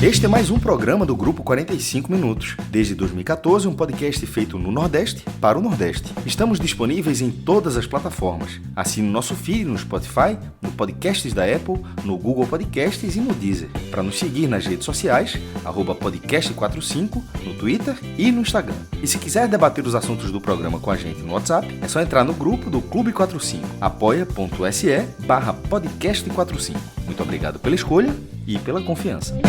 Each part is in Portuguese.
Este é mais um programa do Grupo 45 Minutos. Desde 2014, um podcast feito no Nordeste para o Nordeste. Estamos disponíveis em todas as plataformas. Assine o nosso feed no Spotify, no Podcasts da Apple, no Google Podcasts e no Deezer. Para nos seguir nas redes sociais, @podcast45, no Twitter e no Instagram. E se quiser debater os assuntos do programa com a gente no WhatsApp, é só entrar no grupo do Clube 45, apoia.se/podcast45. Muito obrigado pela escolha e pela confiança.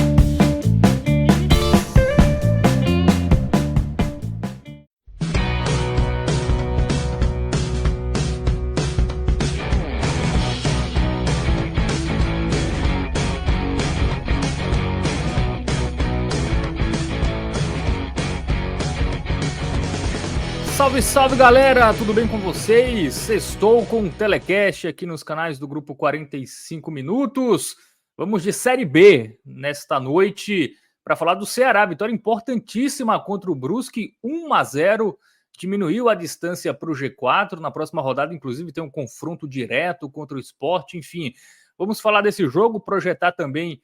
Salve, salve galera, tudo bem com vocês? Estou com o Telecast aqui nos canais do Grupo 45 Minutos. Vamos de Série B nesta noite para falar do Ceará. Vitória importantíssima contra o Brusque, 1-0. Diminuiu a distância para o G4. Na próxima rodada, inclusive, tem um confronto direto contra o Sport. Enfim, vamos falar desse jogo, projetar também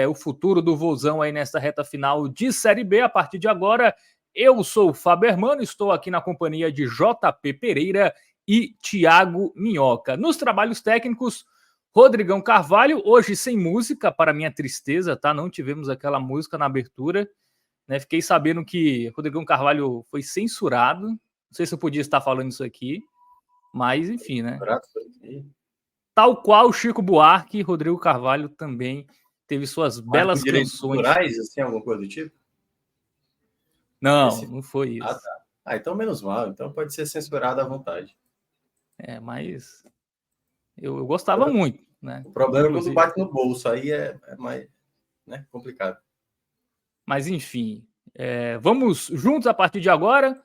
o futuro do Vozão aí nesta reta final de Série B a partir de agora. Eu sou o Fábio Hermano, estou aqui na companhia de JP Pereira e Thiago Minhoca. Nos trabalhos técnicos, Rodrigão Carvalho, hoje sem música, para minha tristeza, tá? Não tivemos aquela música na abertura, né? Fiquei sabendo que Rodrigão Carvalho foi censurado. Não sei se eu podia estar falando isso aqui, mas enfim, né? Tal qual Chico Buarque, Rodrigo Carvalho também teve suas belas canções. Assim, alguma coisa do tipo? Não foi isso. Tá. Então menos mal. Então pode ser censurado à vontade. Mas eu gostava muito, né? O problema é quando bate no bolso, aí é mais, né, complicado. Mas enfim, vamos juntos a partir de agora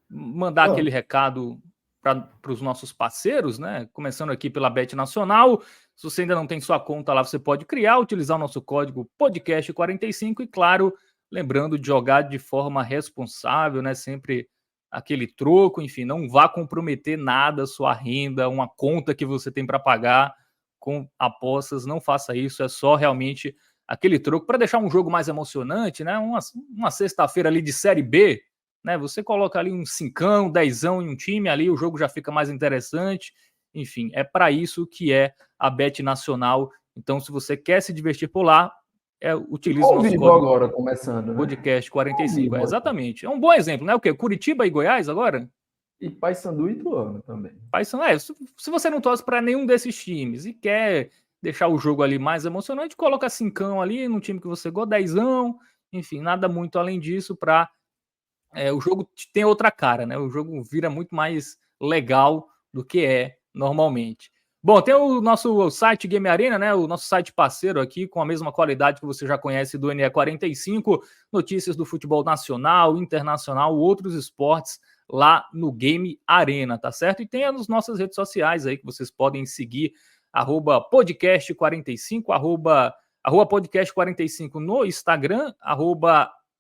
mandar aquele recado para os nossos parceiros, né? Começando aqui pela Bet Nacional. Se você ainda não tem sua conta lá, você pode criar, utilizar o nosso código podcast45 e, claro, lembrando de jogar de forma responsável, né? Sempre aquele troco, enfim, não vá comprometer nada, sua renda, uma conta que você tem para pagar com apostas, não faça isso, é só realmente aquele troco para deixar um jogo mais emocionante, né? Uma sexta-feira ali de Série B, né? Você coloca ali um 5, 10 em um time ali, o jogo já fica mais interessante. Enfim, é para isso que é a Bet Nacional. Então, se você quer se divertir por lá, utilize o nosso código agora, começando, né? Podcast 45. Exatamente. É um bom exemplo, né? O quê? Curitiba e Goiás agora? E Paysandu e Ituano também. Paysandu, se você não torce para nenhum desses times e quer deixar o jogo ali mais emocionante, coloca 5 ali no time que você gosta, 10, enfim, nada muito além disso para o jogo tem outra cara, né? O jogo vira muito mais legal do que é normalmente. Bom, tem o nosso site Game Arena, né? O nosso site parceiro aqui, com a mesma qualidade que você já conhece do NE45, notícias do futebol nacional, internacional, outros esportes lá no Game Arena, tá certo? E tem as nossas redes sociais aí que vocês podem seguir, @podcast45, @podcast45 no Instagram,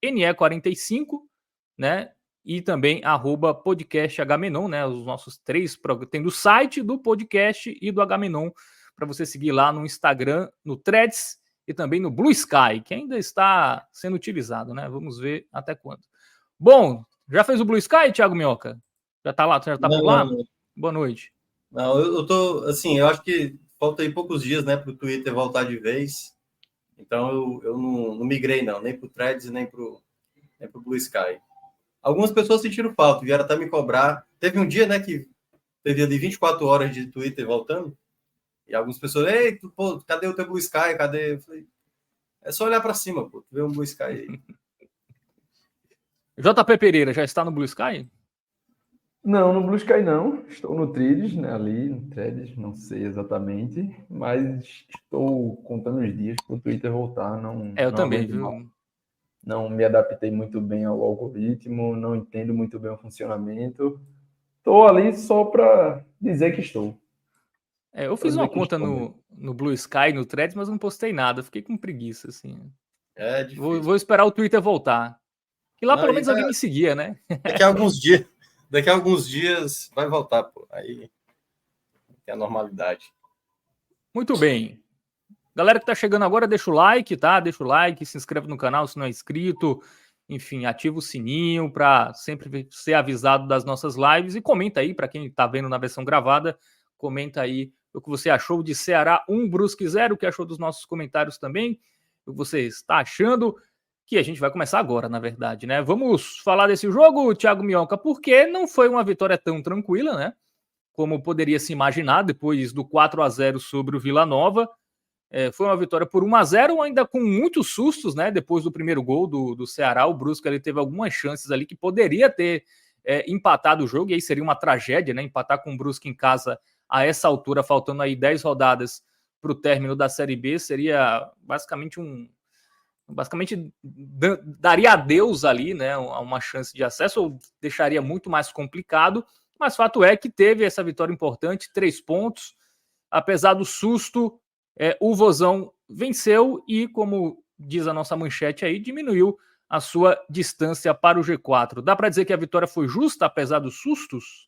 @NE45, né? E também @podcasthmenon, né? Os nossos 3 tem do site, do podcast e do Hmenon, para você seguir lá no Instagram, no Threads e também no Blue Sky, que ainda está sendo utilizado, né? Vamos ver até quando. Bom, já fez o Blue Sky, Thiago Minhoca? Já tá lá, já tá por lá? Não. Boa noite. Não, eu tô, assim, eu acho que falta aí poucos dias, né, para o Twitter voltar de vez. Então eu não migrei, não, nem pro Threads, nem pro Blue Sky. Algumas pessoas sentiram falta, vieram até me cobrar. Teve um dia, né, que teve ali 24 horas de Twitter voltando, e algumas pessoas, ei, pô, cadê o teu Blue Sky? Cadê? Eu falei, é só olhar para cima, pô, tu vê um Blue Sky aí. JP Pereira, já está no Blue Sky? Não, no Blue Sky não. Estou no Threads, né, ali, no Threads, não sei exatamente, mas estou contando os dias para o Twitter voltar. Eu também, viu? Não me adaptei muito bem ao algoritmo, não entendo muito bem o funcionamento. Estou ali só para dizer que estou. Eu fiz uma conta no Blue Sky, no Threads, mas não postei nada. Fiquei com preguiça, assim. É difícil. Vou esperar o Twitter voltar. E lá pelo menos alguém me seguia, né? Daqui a alguns dias vai voltar, pô. Aí tem a normalidade. Muito bem. Galera que tá chegando agora, deixa o like, tá? Deixa o like, se inscreve no canal se não é inscrito. Enfim, ativa o sininho para sempre ser avisado das nossas lives e comenta aí, para quem tá vendo na versão gravada, comenta aí o que você achou de Ceará 1, Brusque 0, o que achou dos nossos comentários também, o que você está achando, que a gente vai começar agora, na verdade, né? Vamos falar desse jogo, Thiago Minhoca, porque não foi uma vitória tão tranquila, né? Como poderia se imaginar depois do 4-0 sobre o Vila Nova. Foi uma vitória por 1-0, ainda com muitos sustos, né? Depois do primeiro gol do Ceará, o Brusque ele teve algumas chances ali que poderia ter empatado o jogo, e aí seria uma tragédia, né? Empatar com o Brusque em casa a essa altura, faltando aí 10 rodadas para o término da Série B, seria basicamente daria adeus ali, né? Uma chance de acesso, ou deixaria muito mais complicado, mas fato é que teve essa vitória importante, 3 pontos, apesar do susto. O Vozão venceu e, como diz a nossa manchete aí, diminuiu a sua distância para o G4. Dá para dizer que a vitória foi justa, apesar dos sustos?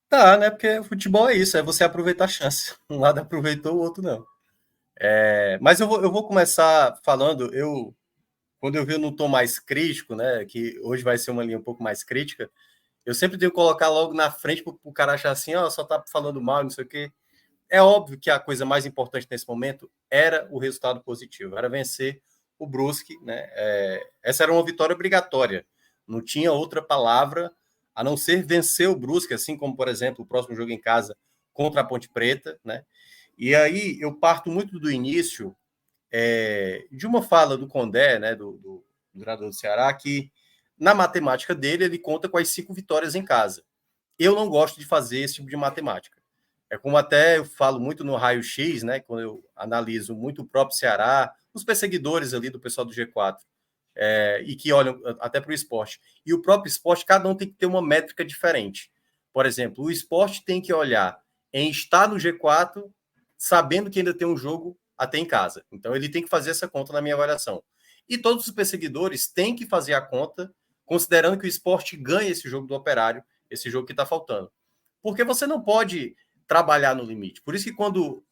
Tá, né? Porque o futebol é isso, é você aproveitar a chance. Um lado aproveitou, o outro não. Mas eu vou começar falando, quando eu vi eu não tom mais crítico, né? Que hoje vai ser uma linha um pouco mais crítica, eu sempre tenho que colocar logo na frente para o cara achar assim, só tá falando mal, não sei o quê. É óbvio que a coisa mais importante nesse momento era o resultado positivo, era vencer o Brusque, né? Essa era uma vitória obrigatória, não tinha outra palavra a não ser vencer o Brusque, assim como, por exemplo, o próximo jogo em casa contra a Ponte Preta, né? E aí eu parto muito do início de uma fala do Condé, né, do treinador do Ceará, que na matemática dele ele conta com as 5 vitórias em casa. Eu não gosto de fazer esse tipo de matemática. É como até eu falo muito no raio-x, né? Quando eu analiso muito o próprio Ceará, os perseguidores ali do pessoal do G4, e que olham até para o esporte. E o próprio esporte, cada um tem que ter uma métrica diferente. Por exemplo, o esporte tem que olhar em estar no G4, sabendo que ainda tem um jogo até em casa. Então, ele tem que fazer essa conta na minha avaliação. E todos os perseguidores têm que fazer a conta, considerando que o esporte ganha esse jogo do Operário, esse jogo que está faltando. Porque você não pode trabalhar no limite. Por isso que quando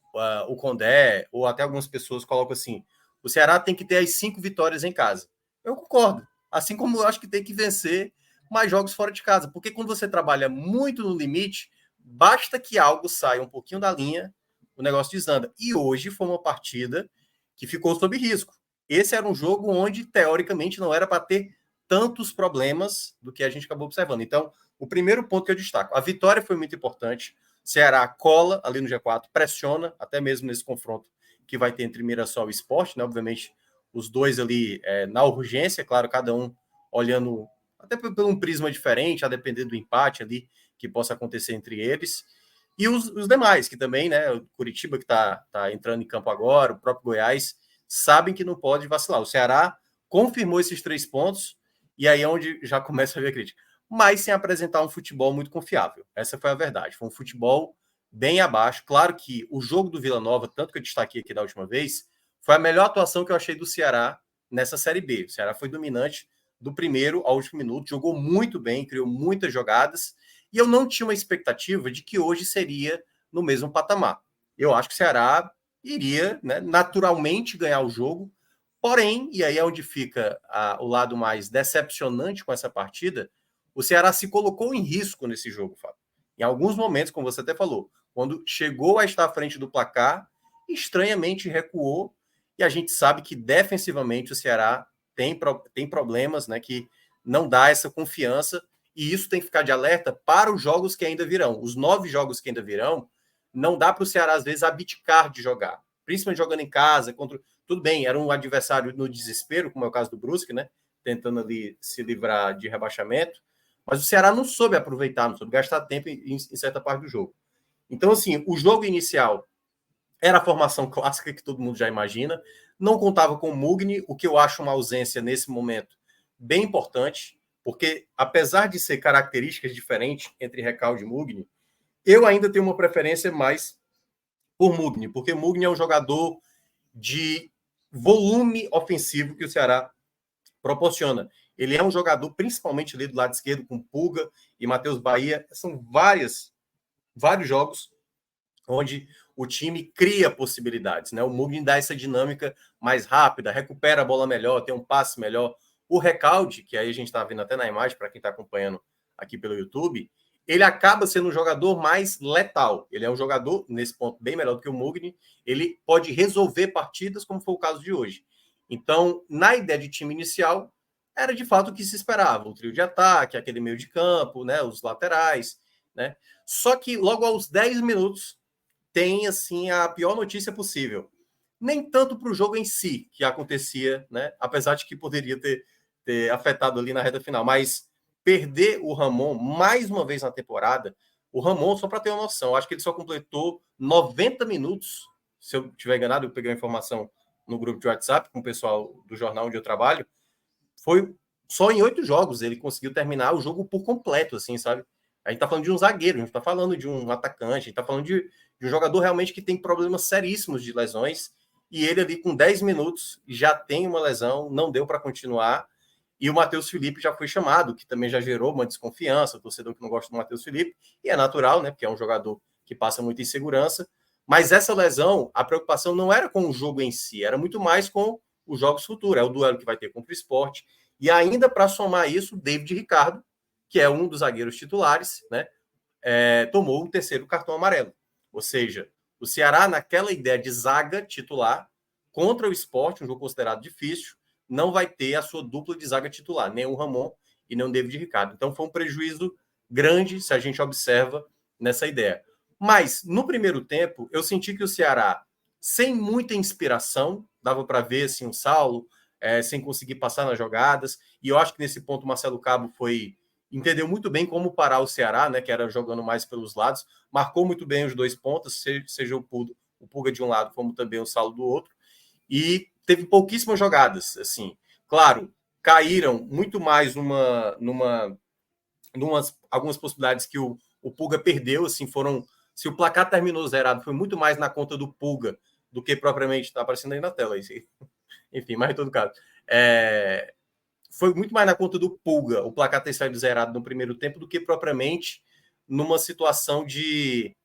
o Condé, ou até algumas pessoas colocam assim, o Ceará tem que ter as 5 vitórias em casa. Eu concordo. Assim como eu acho que tem que vencer mais jogos fora de casa. Porque quando você trabalha muito no limite, basta que algo saia um pouquinho da linha, o negócio desanda. E hoje foi uma partida que ficou sob risco. Esse era um jogo onde, teoricamente, não era para ter tantos problemas do que a gente acabou observando. Então, o primeiro ponto que eu destaco, a vitória foi muito importante. Ceará cola ali no G4, pressiona, até mesmo nesse confronto que vai ter entre Mirassol e Sport, né? Obviamente, os dois ali na urgência, claro, cada um olhando até por um prisma diferente, a depender do empate ali que possa acontecer entre eles. E os demais, que também, né? O Curitiba, que está entrando em campo agora, o próprio Goiás, sabem que não pode vacilar. O Ceará confirmou esses 3 pontos, e aí é onde já começa a ver a crítica. Mas sem apresentar um futebol muito confiável. Essa foi a verdade. Foi um futebol bem abaixo. Claro que o jogo do Vila Nova, tanto que eu destaquei aqui da última vez, foi a melhor atuação que eu achei do Ceará nessa Série B. O Ceará foi dominante do primeiro ao último minuto, jogou muito bem, criou muitas jogadas, e eu não tinha uma expectativa de que hoje seria no mesmo patamar. Eu acho que o Ceará iria, né, naturalmente ganhar o jogo, porém, e aí é onde fica o lado mais decepcionante com essa partida, o Ceará se colocou em risco nesse jogo, Fábio. Em alguns momentos, como você até falou, quando chegou a estar à frente do placar, estranhamente recuou, e a gente sabe que defensivamente o Ceará tem problemas, né, que não dá essa confiança, e isso tem que ficar de alerta para os jogos que ainda virão. Os 9 jogos que ainda virão, não dá para o Ceará, às vezes, abdicar de jogar. Principalmente jogando em casa, tudo bem, era um adversário no desespero, como é o caso do Brusque, né, tentando ali se livrar de rebaixamento, mas o Ceará não soube aproveitar, não soube gastar tempo em certa parte do jogo. Então, assim, o jogo inicial era a formação clássica que todo mundo já imagina, não contava com o Mugni, o que eu acho uma ausência nesse momento bem importante, porque apesar de ser características diferentes entre Recalde e Mugni, eu ainda tenho uma preferência mais por Mugni, porque Mugni é um jogador de volume ofensivo que o Ceará proporciona. Ele é um jogador, principalmente ali do lado esquerdo, com Pulga e Matheus Bahia. São vários jogos onde o time cria possibilidades, né? O Mugni dá essa dinâmica mais rápida, recupera a bola melhor, tem um passe melhor. O Recalde, que aí a gente está vendo até na imagem, para quem está acompanhando aqui pelo YouTube, ele acaba sendo um jogador mais letal. Ele é um jogador, nesse ponto, bem melhor do que o Mugni. Ele pode resolver partidas, como foi o caso de hoje. Então, na ideia de time inicial, era de fato o que se esperava. O trio de ataque, aquele meio de campo, né, os laterais, né? Só que logo aos 10 minutos tem assim a pior notícia possível. Nem tanto para o jogo em si, que acontecia, né? Apesar de que poderia ter afetado ali na reta final, mas perder o Ramon mais uma vez na temporada, o Ramon, só para ter uma noção, acho que ele só completou 90 minutos, se eu estiver enganado, eu peguei a informação no grupo de WhatsApp com o pessoal do jornal onde eu trabalho, foi só em 8 jogos ele conseguiu terminar o jogo por completo, assim, sabe? A gente tá falando de um zagueiro, a gente tá falando de um atacante, a gente tá falando de um jogador realmente que tem problemas seríssimos de lesões, e ele ali com 10 minutos já tem uma lesão, não deu para continuar, e o Matheus Felipe já foi chamado, que também já gerou uma desconfiança, o torcedor que não gosta do Matheus Felipe, e é natural, né, porque é um jogador que passa muita insegurança, mas essa lesão, a preocupação não era com o jogo em si, era muito mais com os jogos futuros, é o duelo que vai ter contra o Sport, e ainda para somar isso, David Ricardo, que é um dos zagueiros titulares, né, tomou um terceiro cartão amarelo. Ou seja, o Ceará, naquela ideia de zaga titular, contra o Sport, um jogo considerado difícil, não vai ter a sua dupla de zaga titular, nem o Ramon e nem o David Ricardo. Então foi um prejuízo grande, se a gente observa nessa ideia. Mas, no primeiro tempo, eu senti que o Ceará, sem muita inspiração, dava para ver assim, o Saulo, sem conseguir passar nas jogadas, e eu acho que nesse ponto o Marcelo Cabo entendeu muito bem como parar o Ceará, né, que era jogando mais pelos lados, marcou muito bem os 2 pontos, seja o Pulga de um lado, como também o Saulo do outro, e teve pouquíssimas jogadas, assim. Claro, caíram muito mais algumas possibilidades que o Pulga perdeu, assim, se o placar terminou zerado, foi muito mais na conta do Pulga do que propriamente, está aparecendo aí na tela, enfim, mas em todo caso, foi muito mais na conta do Pulga o placar ter saído zerado no primeiro tempo do que propriamente numa situação de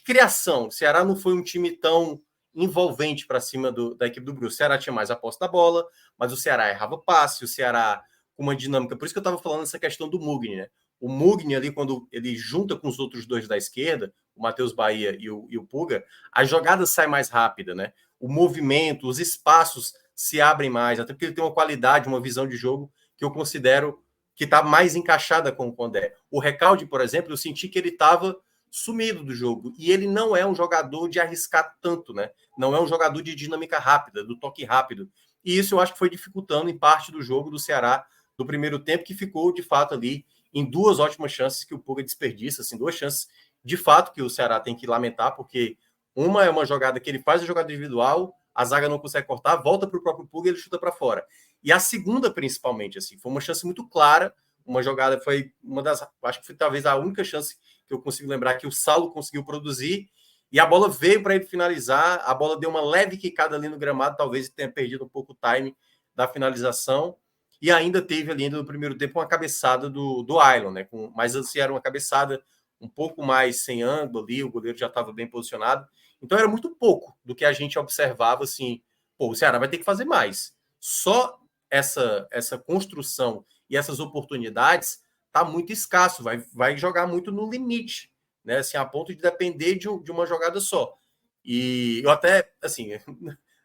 criação. O Ceará não foi um time tão envolvente para cima da equipe do Brusque. O Ceará tinha mais a posse da bola, mas o Ceará errava passe, o Ceará com uma dinâmica. Por isso que eu estava falando essa questão do Mugni, né? O Mugni ali, quando ele junta com os outros dois da esquerda, o Matheus Bahia e o Pulga, a jogada sai mais rápida, né? O movimento, os espaços se abrem mais, até porque ele tem uma qualidade, uma visão de jogo que eu considero que está mais encaixada com o Condé. O Recalde, por exemplo, eu senti que ele estava sumido do jogo, e ele não é um jogador de arriscar tanto, né? Não é um jogador de dinâmica rápida, do toque rápido, e isso eu acho que foi dificultando em parte do jogo do Ceará do primeiro tempo, que ficou de fato ali em 2 ótimas chances que o Pulga desperdiça, assim, 2 chances de fato que o Ceará tem que lamentar, porque uma é uma jogada que ele faz a jogada individual, a zaga não consegue cortar, volta para o próprio Pulga e ele chuta para fora. E a segunda, principalmente, assim, foi uma chance muito clara, uma jogada, foi uma das, acho que foi talvez a única chance que eu consigo lembrar que o Saulo conseguiu produzir, e a bola veio para ele finalizar, a bola deu uma leve quicada ali no gramado, talvez tenha perdido um pouco o time da finalização, e ainda teve ali no primeiro tempo uma cabeçada do Ailon, né? Mas assim, era uma cabeçada um pouco mais sem ângulo ali, o goleiro já estava bem posicionado, então era muito pouco do que a gente observava, assim, pô, o Ceará vai ter que fazer mais. Só essa construção e essas oportunidades tá muito escasso, vai jogar muito no limite, né? Assim, a ponto de depender de uma jogada só. E eu até, assim,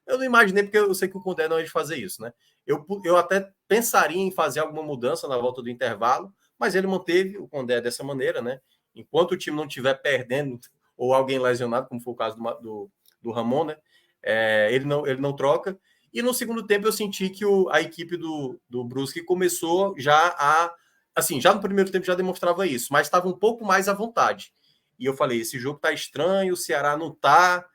eu não imaginei, porque eu sei que o Condé não é de fazer isso, né? Eu até pensaria em fazer alguma mudança na volta do intervalo, mas ele manteve o Condé dessa maneira, né? Enquanto o time não estiver perdendo ou alguém lesionado, como foi o caso do Ramon, né? Ele não troca. E no segundo tempo eu senti que a equipe do Brusque começou já já no primeiro tempo já demonstrava isso, mas estava um pouco mais à vontade. E eu falei, esse jogo tá estranho, o Ceará não tá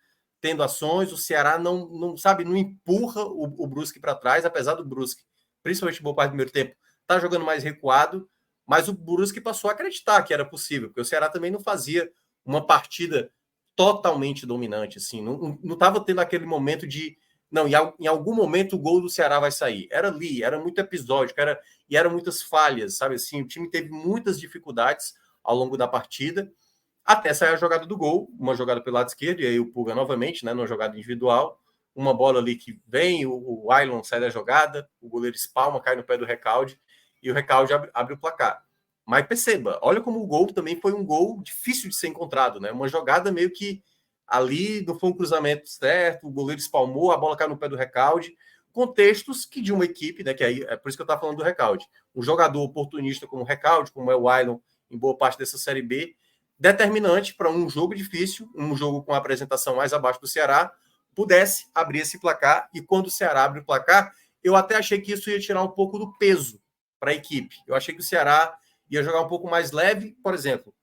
tendo ações, o Ceará não empurra o Brusque para trás, apesar do Brusque, principalmente boa parte do primeiro tempo, tá jogando mais recuado, mas o Brusque passou a acreditar que era possível, porque o Ceará também não fazia uma partida totalmente dominante, assim, não estava tendo aquele momento de não, em algum momento o gol do Ceará vai sair. Era ali, era muito episódico, eram muitas falhas, sabe assim? O time teve muitas dificuldades ao longo da partida até sair a jogada do gol, uma jogada pelo lado esquerdo, e aí o Pulga novamente, né, numa jogada individual, uma bola ali que vem, o Ailon sai da jogada, o goleiro espalma, cai no pé do Recalde, e o Recalde abre o placar. Mas perceba, olha como o gol também foi um gol difícil de ser encontrado, né? Uma jogada meio que ali não foi um cruzamento certo, o goleiro espalmou, a bola caiu no pé do Recalde. Contextos que de uma equipe, né? Que aí é por isso que eu estava falando do Recalde. Um jogador oportunista como o Recalde, como é o Ailon, em boa parte dessa Série B, determinante para um jogo difícil, um jogo com a apresentação mais abaixo do Ceará, pudesse abrir esse placar. E quando o Ceará abre o placar, eu até achei que isso ia tirar um pouco do peso para a equipe. Eu achei que o Ceará ia jogar um pouco mais leve, por exemplo,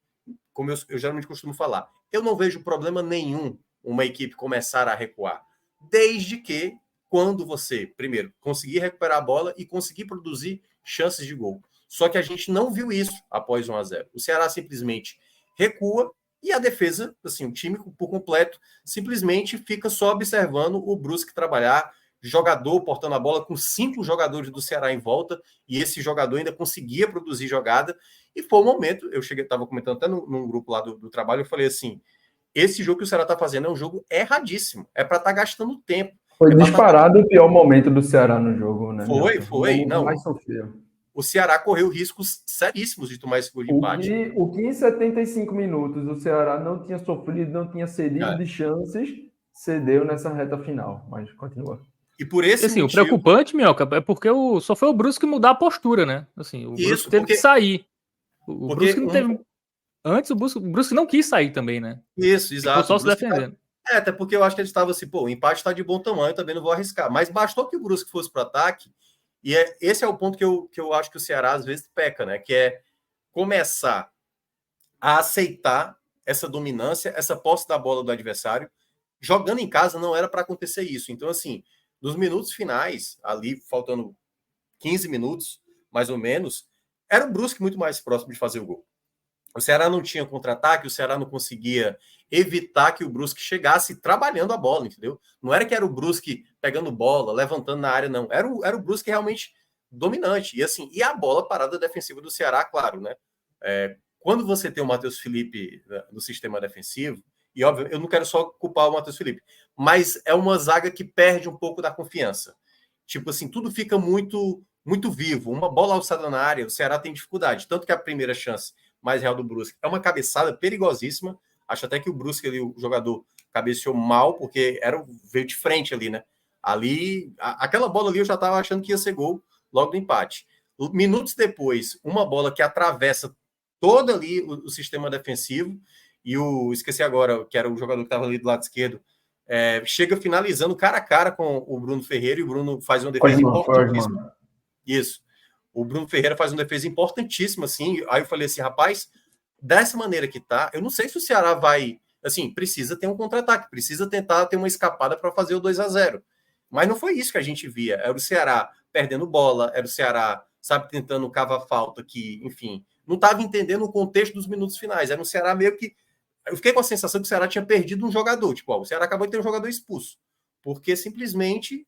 como eu geralmente costumo falar. Eu não vejo problema nenhum uma equipe começar a recuar, desde que, quando você, primeiro, conseguir recuperar a bola e conseguir produzir chances de gol. Só que a gente não viu isso após 1-0. O Ceará simplesmente recua e a defesa, assim, o time por completo, simplesmente fica só observando o Brusque trabalhar, jogador portando a bola com 5 jogadores do Ceará em volta, e esse jogador ainda conseguia produzir jogada, e foi o momento, eu estava comentando até num grupo lá do trabalho, eu falei assim, esse jogo que o Ceará está fazendo é um jogo erradíssimo, é para estar gastando tempo. Foi disparado o pior momento do Ceará no jogo, né? Foi. Não, mais sofreu. O Ceará correu riscos seríssimos de tomar esse gol de empate. O que em 75 minutos o Ceará não tinha sofrido, não tinha cedido de chances, cedeu nessa reta final. Mas continua. E por esse assim, motivo... o preocupante, Minhoca, é porque só foi o Brusque mudar a postura, né? Assim, o Brusque teve que sair. O Brusque não teve... Antes o Brusque não quis sair também, né? Isso, exato. Ficou só se defendendo. Até porque eu acho que ele estava assim, o empate está de bom tamanho, também não vou arriscar. Mas bastou que o Brusque fosse para o ataque, e esse é o ponto que eu acho que o Ceará às vezes peca, né? Que é começar a aceitar essa dominância, essa posse da bola do adversário. Jogando em casa não era para acontecer isso. Então, assim, nos minutos finais, ali faltando 15 minutos, mais ou menos, era o Brusque muito mais próximo de fazer o gol. O Ceará não tinha contra-ataque, o Ceará não conseguia evitar que o Brusque chegasse trabalhando a bola, entendeu? Não era que era o Brusque pegando bola, levantando na área, não. Era o Brusque realmente dominante. E assim, e a bola parada defensiva do Ceará, claro, né? Quando você tem o Matheus Felipe no sistema defensivo, e óbvio, eu não quero só culpar o Matheus Felipe, mas é uma zaga que perde um pouco da confiança. Tipo assim, tudo fica muito, muito vivo. Uma bola alçada na área, o Ceará tem dificuldade. Tanto que a primeira chance mais real do Brusque é uma cabeçada perigosíssima. Acho até que o Brusque ali, o jogador, cabeceou mal, porque veio de frente ali, né? Ali, aquela bola ali eu já estava achando que ia ser gol logo do empate. Minutos depois, uma bola que atravessa todo ali o sistema defensivo, e esqueci agora, que era o jogador que estava ali do lado esquerdo, chega finalizando cara a cara com o Bruno Ferreira, e o Bruno faz uma defesa importantíssima. Isso. O Bruno Ferreira faz uma defesa importantíssima, assim. Aí eu falei assim, rapaz, dessa maneira que tá, eu não sei se o Ceará vai... Assim, precisa ter um contra-ataque, precisa tentar ter uma escapada para fazer o 2-0. Mas não foi isso que a gente via. Era o Ceará perdendo bola, era o Ceará, sabe, tentando cavar falta, que, enfim, não estava entendendo o contexto dos minutos finais. Era um Ceará meio que... Eu fiquei com a sensação que o Ceará tinha perdido um jogador. Tipo, o Ceará acabou de ter um jogador expulso. Porque simplesmente...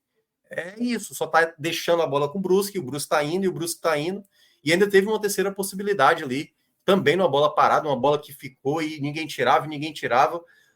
É isso, só tá deixando a bola com o Brusque está indo, e o Brusque está indo. E ainda teve uma terceira possibilidade ali, também numa bola parada, uma bola que ficou e ninguém tirava,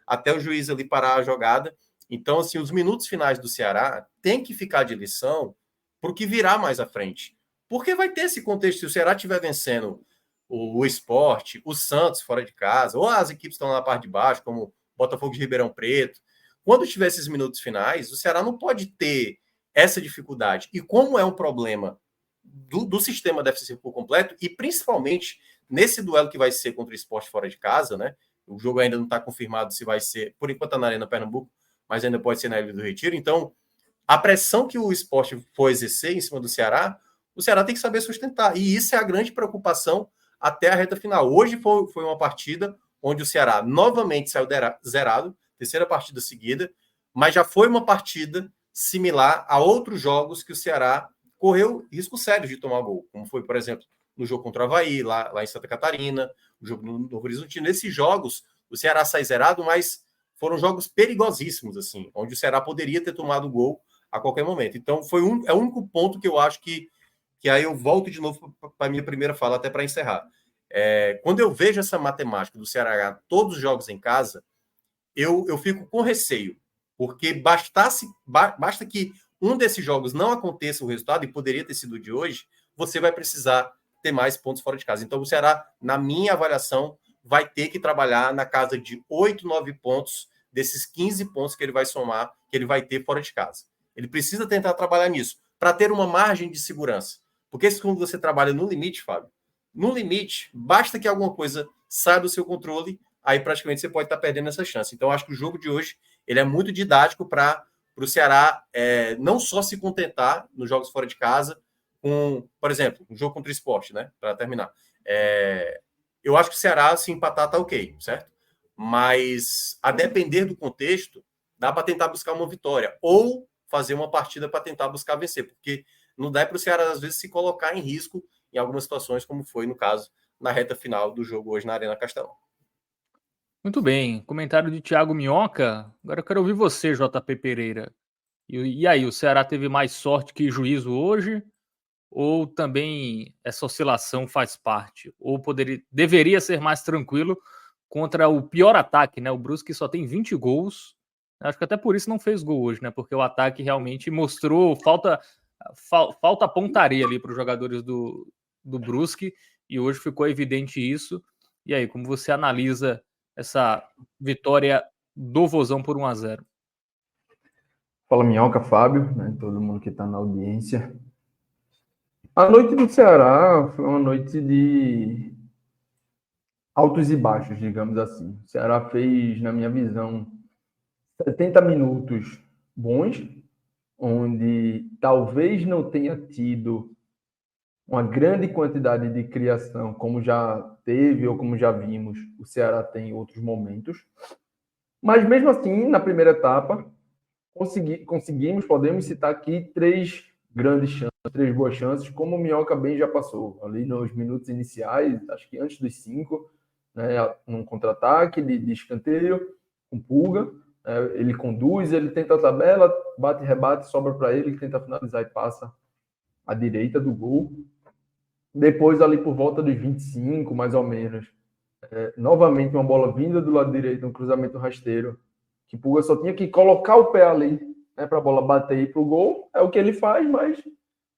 até o juiz ali parar a jogada. Então, assim, os minutos finais do Ceará tem que ficar de lição para o que virá mais à frente. Porque vai ter esse contexto, se o Ceará estiver vencendo o Sport, o Santos fora de casa, ou as equipes estão na parte de baixo, como Botafogo de Ribeirão Preto, quando tiver esses minutos finais, o Ceará não pode ter essa dificuldade. E como é um problema do sistema defensivo por completo, e principalmente nesse duelo que vai ser contra o Sport fora de casa, né? O jogo ainda não está confirmado se vai ser, por enquanto está na Arena Pernambuco, mas ainda pode ser na Ilha do Retiro. Então, a pressão que o Sport for exercer em cima do Ceará, o Ceará tem que saber sustentar. E isso é a grande preocupação até a reta final. Hoje foi uma partida onde o Ceará novamente saiu zerado, terceira partida seguida, mas já foi uma partida similar a outros jogos que o Ceará correu risco sério de tomar gol, como foi, por exemplo, no jogo contra o Avaí, lá em Santa Catarina, o jogo no Novo Horizontino. Nesses jogos, o Ceará sai zerado, mas foram jogos perigosíssimos, assim, onde o Ceará poderia ter tomado gol a qualquer momento. Então, é o único ponto que eu acho que aí eu volto de novo para a minha primeira fala, até para encerrar. Quando eu vejo essa matemática do Ceará ganhar todos os jogos em casa, eu fico com receio, porque basta que um desses jogos não aconteça o resultado, e poderia ter sido de hoje, você vai precisar ter mais pontos fora de casa. Então, o Ceará, na minha avaliação, vai ter que trabalhar na casa de 8, 9 pontos desses 15 pontos que ele vai somar, que ele vai ter fora de casa. Ele precisa tentar trabalhar nisso, para ter uma margem de segurança. Porque quando você trabalha no limite, Fábio, no limite, basta que alguma coisa saia do seu controle, aí praticamente você pode estar perdendo essa chance. Então, acho que o jogo de hoje ele é muito didático para o Ceará não só se contentar nos jogos fora de casa, com, por exemplo, um jogo contra o Sport, né? Para terminar. Eu acho que o Ceará, se empatar, tá ok, certo? Mas, a depender do contexto, dá para tentar buscar uma vitória. Ou fazer uma partida para tentar buscar vencer. Porque não dá para o Ceará, às vezes, se colocar em risco em algumas situações, como foi, no caso, na reta final do jogo hoje na Arena Castelão. Muito bem. Comentário de Thiago Minhoca. Agora eu quero ouvir você, JP Pereira. E aí, o Ceará teve mais sorte que juízo hoje? Ou também essa oscilação faz parte? Ou deveria ser mais tranquilo contra o pior ataque, né? O Brusque só tem 20 gols. Acho que até por isso não fez gol hoje, né? Porque o ataque realmente mostrou falta pontaria ali para os jogadores do Brusque, e hoje ficou evidente isso. E aí, como você analisa essa vitória do Vozão por 1-0? Fala, Minhoca, Fábio, né? Todo mundo que está na audiência. A noite do Ceará foi uma noite de altos e baixos, digamos assim. O Ceará fez, na minha visão, 70 minutos bons, onde talvez não tenha tido uma grande quantidade de criação, como já teve ou como já vimos, o Ceará tem em outros momentos. Mas mesmo assim, na primeira etapa, podemos citar aqui 3 grandes chances, 3 boas chances, como o Minhoca bem já passou, ali nos minutos iniciais, acho que antes dos 5, né, num contra-ataque de escanteio, com Pulga, ele conduz, ele tenta a tabela, bate, rebate, sobra para ele tenta finalizar e passa à direita do gol. Depois, ali por volta dos 25, mais ou menos, novamente uma bola vinda do lado direito, um cruzamento rasteiro, que Pulga só tinha que colocar o pé ali, né, para a bola bater e ir para o gol. É o que ele faz, mas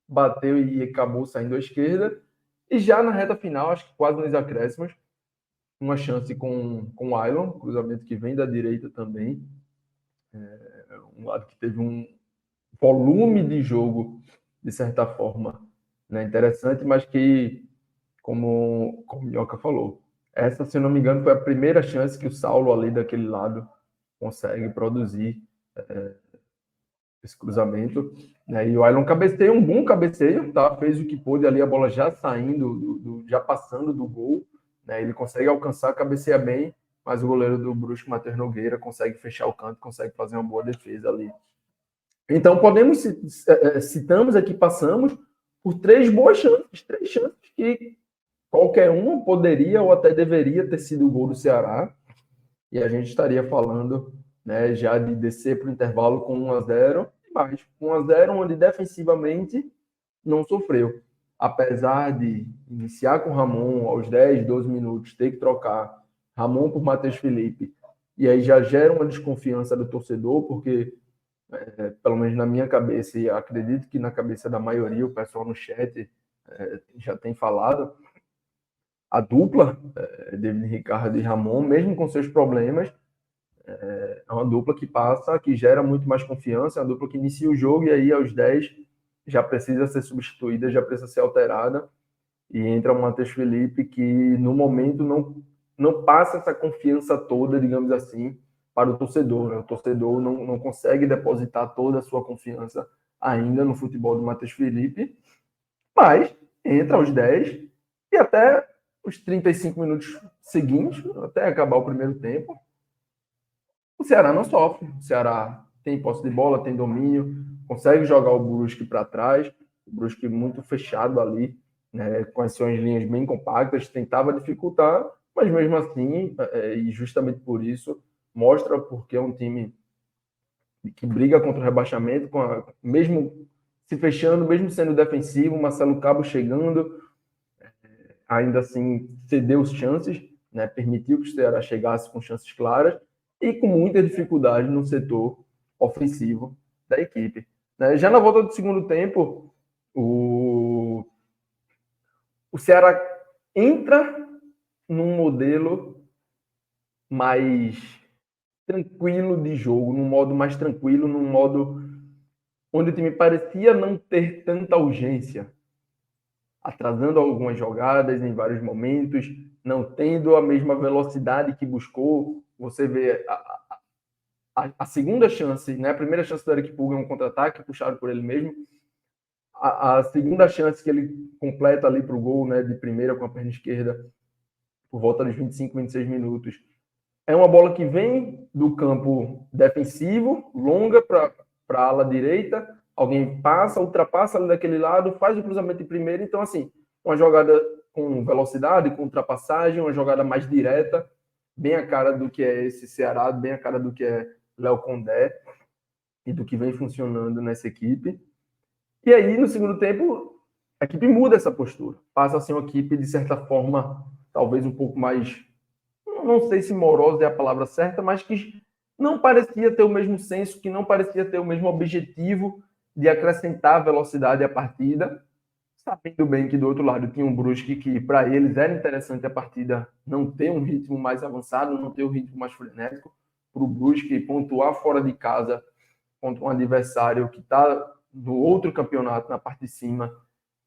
bateu e acabou saindo à esquerda. E já na reta final, acho que quase nos acréscimos, uma chance com o Ailon, cruzamento que vem da direita também. Um lado que teve um volume de jogo, de certa forma, né, interessante, mas que, como o Minhoca falou, essa, se não me engano, foi a primeira chance que o Saulo ali daquele lado consegue produzir esse cruzamento, né? E o Ailon cabeceia, um bom cabeceio, tá? Fez o que pôde ali, a bola já saindo, já passando do gol, né? Ele consegue alcançar, cabeceia bem, mas o goleiro do Brusque, Matheus Nogueira, consegue fechar o canto, consegue fazer uma boa defesa ali. Então, citamos aqui, passamos por 3 boas chances, 3 chances que qualquer uma poderia ou até deveria ter sido o gol do Ceará, e a gente estaria falando, né, já de descer para o intervalo com 1-0, mas 1-0 onde defensivamente não sofreu. Apesar de iniciar com Ramon aos 10, 12 minutos, ter que trocar Ramon por Matheus Felipe, e aí já gera uma desconfiança do torcedor, porque, pelo menos na minha cabeça, e acredito que na cabeça da maioria, o pessoal no chat já tem falado, a dupla, David Ricardo e Ramon, mesmo com seus problemas, é uma dupla que passa, que gera muito mais confiança, é uma dupla que inicia o jogo e aí aos 10 já precisa ser substituída, já precisa ser alterada, e entra o Matheus Felipe, que no momento não passa essa confiança toda, digamos assim, para o torcedor. Né? O torcedor não consegue depositar toda a sua confiança ainda no futebol do Matheus Felipe, mas entra aos 10 e até os 35 minutos seguintes, até acabar o primeiro tempo, o Ceará não sofre. O Ceará tem posse de bola, tem domínio, consegue jogar o Brusque para trás, o Brusque muito fechado ali, né, com as suas linhas bem compactas, tentava dificultar, mas mesmo assim, e justamente por isso, mostra porque é um time que briga contra o rebaixamento, mesmo se fechando, mesmo sendo defensivo, Marcelo Cabo chegando, ainda assim cedeu chances, né? Permitiu que o Ceará chegasse com chances claras e com muita dificuldade no setor ofensivo da equipe, né? Já na volta do segundo tempo, o Ceará entra num modelo mais tranquilo de jogo, num modo mais tranquilo, num modo onde o time parecia não ter tanta urgência, atrasando algumas jogadas em vários momentos, não tendo a mesma velocidade que buscou. Você vê a segunda chance, né? A primeira chance do Eric Pulga é um contra-ataque puxado por ele mesmo. A segunda chance que ele completa ali para o gol, né, de primeira com a perna esquerda, por volta dos 25, 26 minutos, é uma bola que vem do campo defensivo, longa para a ala direita, alguém passa, ultrapassa ali daquele lado, faz o cruzamento de primeira. Então, assim, uma jogada com velocidade, com ultrapassagem, uma jogada mais direta, bem a cara do que é esse Ceará, bem a cara do que é Léo Condé e do que vem funcionando nessa equipe. E aí, no segundo tempo, a equipe muda essa postura. Passa a ser uma equipe, de certa forma, talvez um pouco mais, não sei se morosa é a palavra certa, mas que não parecia ter o mesmo senso, que não parecia ter o mesmo objetivo de acrescentar velocidade à partida, sabendo bem que do outro lado tinha um Brusque que, para eles, era interessante a partida não ter um ritmo mais avançado, não ter um ritmo mais frenético, para o Brusque pontuar fora de casa contra um adversário que está do outro campeonato na parte de cima,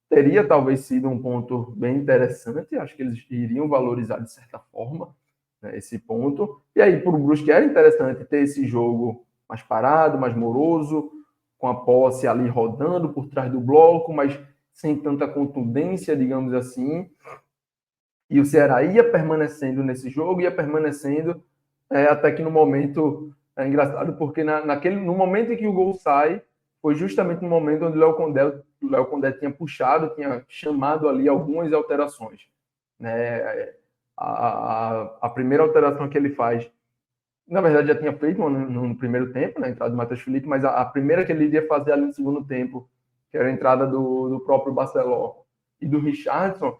teria talvez sido um ponto bem interessante. Acho que eles iriam valorizar de certa forma, né, esse ponto. E aí, para o Brusque, era interessante ter esse jogo mais parado, mais moroso, com a posse ali rodando por trás do bloco, mas sem tanta contundência, digamos assim. E o Ceará ia permanecendo nesse jogo, ia permanecendo, até que no momento... É engraçado, porque no momento em que o gol sai, foi justamente no momento onde o Léo Condé tinha puxado, tinha chamado ali algumas alterações, né? A primeira alteração que ele faz, na verdade já tinha feito no primeiro tempo, na entrada do Matheus Felipe, mas a primeira que ele iria fazer ali no segundo tempo, que era a entrada do próprio Barceló e do Richardson,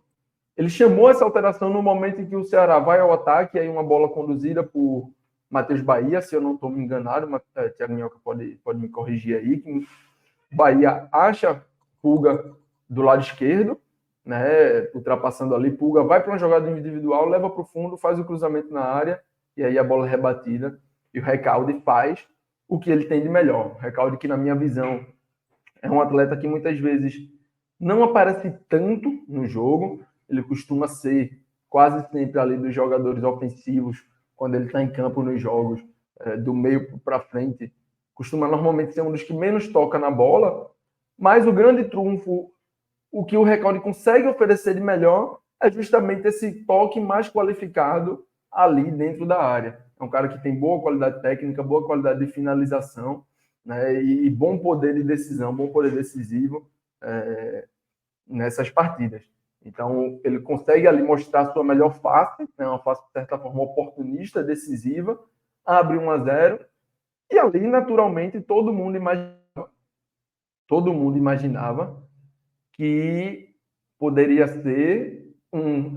ele chamou essa alteração no momento em que o Ceará vai ao ataque, e aí uma bola conduzida por Matheus Bahia, se eu não estou me enganado, mas Thiago Minhoca pode me corrigir aí, que Bahia acha Pulga do lado esquerdo, né, ultrapassando ali, Pulga vai para uma jogada individual, leva para o fundo, faz o cruzamento na área, e aí a bola é rebatida, e o Recalde faz o que ele tem de melhor. O Recalde, que na minha visão é um atleta que muitas vezes não aparece tanto no jogo, ele costuma ser quase sempre ali dos jogadores ofensivos, quando ele está em campo nos jogos, do meio para frente, costuma normalmente ser um dos que menos toca na bola, mas o grande trunfo, o que o Recalde consegue oferecer de melhor, é justamente esse toque mais qualificado ali dentro da área. É um cara que tem boa qualidade técnica, boa qualidade de finalização, né, e bom poder de decisão, bom poder decisivo nessas partidas. Então, ele consegue ali mostrar a sua melhor face, né, uma face, de certa forma, oportunista, decisiva, abre 1-0, e ali, naturalmente, todo mundo imaginava que poderia ser um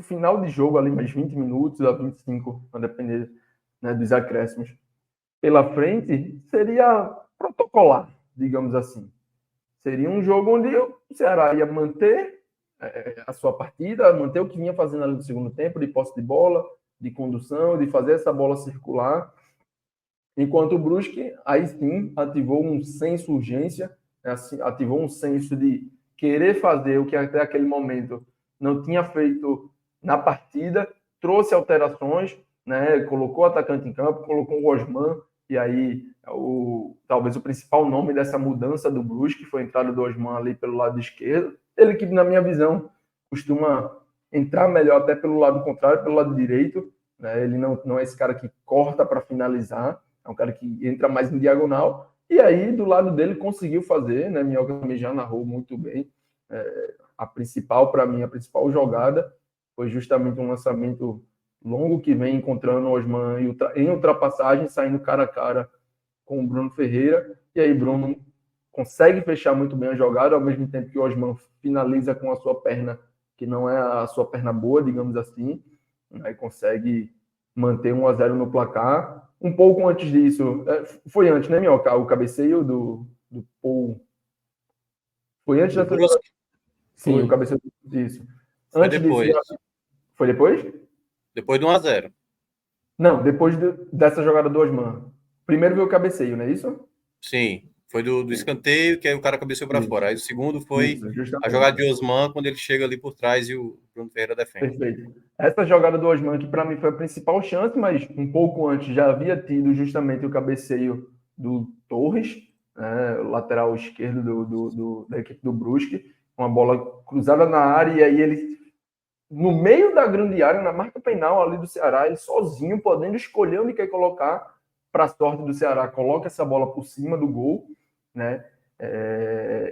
final de jogo ali, mais 20 minutos a 25, a depender, né, dos acréscimos pela frente, seria protocolar, digamos assim. Seria um jogo onde o Ceará ia manter a sua partida, manter o que vinha fazendo ali no segundo tempo, de posse de bola, de condução, de fazer essa bola circular, enquanto o Brusque, aí sim, ativou um senso de urgência, ativou um senso de querer fazer o que até aquele momento não tinha feito na partida, trouxe alterações, né, colocou o atacante em campo, colocou o Osman, e aí talvez o principal nome dessa mudança do Brusque foi a entrada do Osman ali pelo lado esquerdo. Ele que, na minha visão, costuma entrar melhor até pelo lado contrário, pelo lado direito, né? Ele não é esse cara que corta para finalizar, é um cara que entra mais em diagonal, e aí do lado dele conseguiu fazer, né? Minhoca também já narrou muito bem, a principal jogada foi justamente um lançamento longo que vem encontrando o Osman em ultrapassagem, saindo cara a cara com o Bruno Ferreira, e aí Bruno consegue fechar muito bem a jogada, ao mesmo tempo que o Osman finaliza com a sua perna, que não é a sua perna boa, digamos assim, aí consegue manter 1-0 no placar. Um pouco antes disso, foi antes, né, Minhoca? O cabeceio do Paul. Foi antes da... Sim, Foi. o cabeceio disso. Foi Antes depois. disso, foi depois? Depois do 1-0. Não, depois dessa jogada do Osman. Primeiro veio o cabeceio, não é isso? Sim, foi do escanteio, que aí o cara cabeceou para Isso. fora. Aí o segundo foi Isso, justamente. a jogada de Osman, quando ele chega ali por trás e o Bruno Ferreira defende. Perfeito. Essa jogada do Osman, que para mim foi a principal chance, mas um pouco antes já havia tido justamente o cabeceio do Torres, né, lateral esquerdo da equipe do Brusque, uma bola cruzada na área, e aí ele, no meio da grande área, na marca penal ali do Ceará, ele sozinho, podendo escolher onde quer colocar, para a sorte do Ceará, coloca essa bola por cima do gol, né?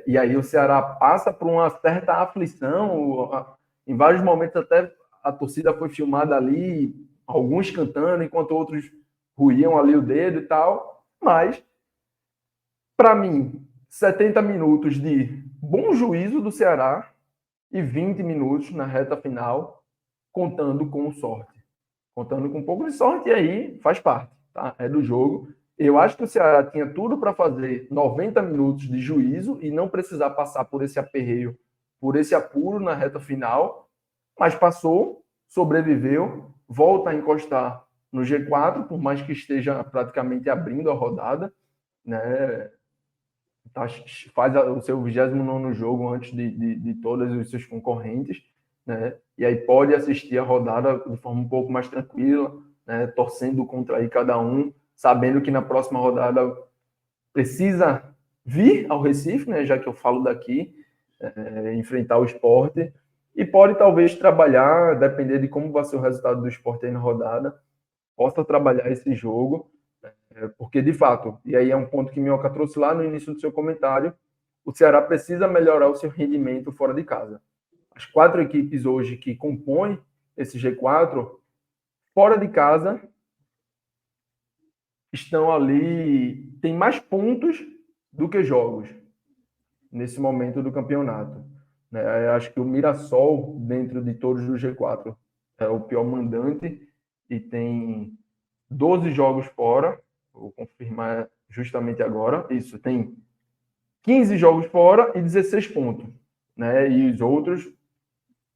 E aí o Ceará passa por uma certa aflição, em vários momentos até a torcida foi filmada ali, alguns cantando, enquanto outros ruíam ali o dedo e tal, mas para mim, 70 minutos de bom juízo do Ceará e 20 minutos na reta final, contando com sorte. Contando com um pouco de sorte, e aí faz parte, tá? É do jogo. Eu acho que o Ceará tinha tudo para fazer 90 minutos de juízo e não precisar passar por esse aperreio, por esse apuro na reta final, mas passou, sobreviveu, volta a encostar no G4, por mais que esteja praticamente abrindo a rodada, né? Faz o seu 29º jogo antes de todos os seus concorrentes, né? E aí pode assistir a rodada de forma um pouco mais tranquila, né? Torcendo contra aí cada um, sabendo que na próxima rodada precisa vir ao Recife, né? Já que eu falo daqui, enfrentar o Sport, e pode talvez trabalhar, depender de como vai ser o resultado do Sport aí na rodada, possa trabalhar esse jogo, porque de fato, e aí é um ponto que Minhoca trouxe lá no início do seu comentário, o Ceará precisa melhorar o seu rendimento fora de casa. As 4 equipes hoje que compõem esse G4, fora de casa, estão ali, tem mais pontos do que jogos nesse momento do campeonato. Eu acho que o Mirassol, dentro de todos os G4, é o pior mandante e tem 12 jogos fora. Vou confirmar justamente agora. Isso, tem 15 jogos fora e 16 pontos. Né? E os outros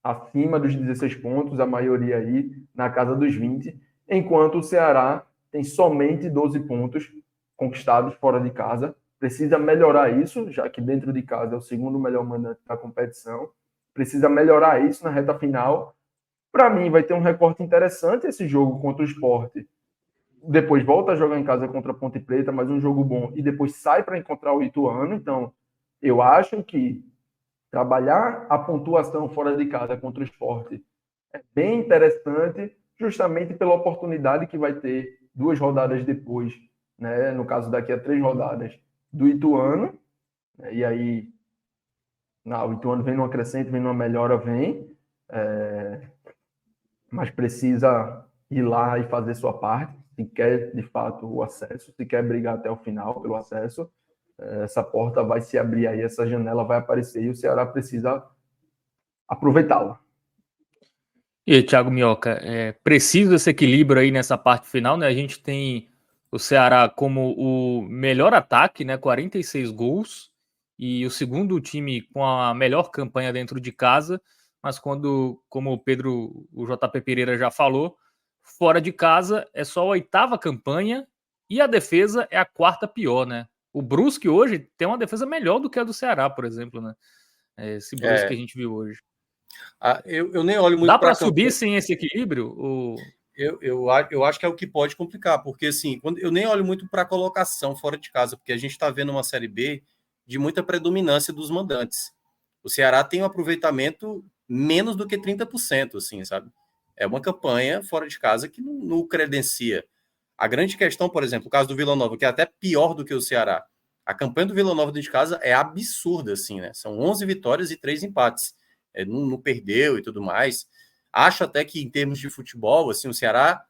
acima dos 16 pontos, a maioria aí na casa dos 20, enquanto o Ceará tem somente 12 pontos conquistados fora de casa. Precisa melhorar isso, já que dentro de casa é o segundo melhor mandante da competição. Precisa melhorar isso na reta final. Para mim, vai ter um recorte interessante esse jogo contra o Sport. Depois volta a jogar em casa contra a Ponte Preta, mas um jogo bom. E depois sai para encontrar o Ituano. Então, eu acho que trabalhar a pontuação fora de casa contra o Sport é bem interessante, justamente pela oportunidade que vai ter 2 rodadas depois, né? No caso daqui a 3 rodadas, do Ituano, e aí o Ituano vem numa crescente, vem numa melhora, mas precisa ir lá e fazer sua parte, se quer de fato o acesso, se quer brigar até o final pelo acesso, essa porta vai se abrir aí, essa janela vai aparecer e o Ceará precisa aproveitá-la. E Thiago Minhoca, preciso esse equilíbrio aí nessa parte final, né? A gente tem o Ceará como o melhor ataque, né? 46 gols, e o segundo time com a melhor campanha dentro de casa, mas como o JP Pereira já falou, fora de casa é só a 8ª campanha e a defesa é a 4ª pior, né? O Brusque hoje tem uma defesa melhor do que a do Ceará, por exemplo, né? Esse Brusque que a gente viu hoje. Eu nem olho muito. Dá para subir sem esse equilíbrio? Eu acho que é o que pode complicar, porque assim, eu nem olho muito para a colocação fora de casa, porque a gente está vendo uma Série B de muita predominância dos mandantes. O Ceará tem um aproveitamento menos do que 30%, assim, sabe? É uma campanha fora de casa que não credencia. A grande questão, por exemplo, o caso do Vila Nova, que é até pior do que o Ceará. A campanha do Vila Nova dentro de casa é absurda, assim, né? São 11 vitórias e 3 empates. Não perdeu e tudo mais. Acho até que, em termos de futebol, assim, o Ceará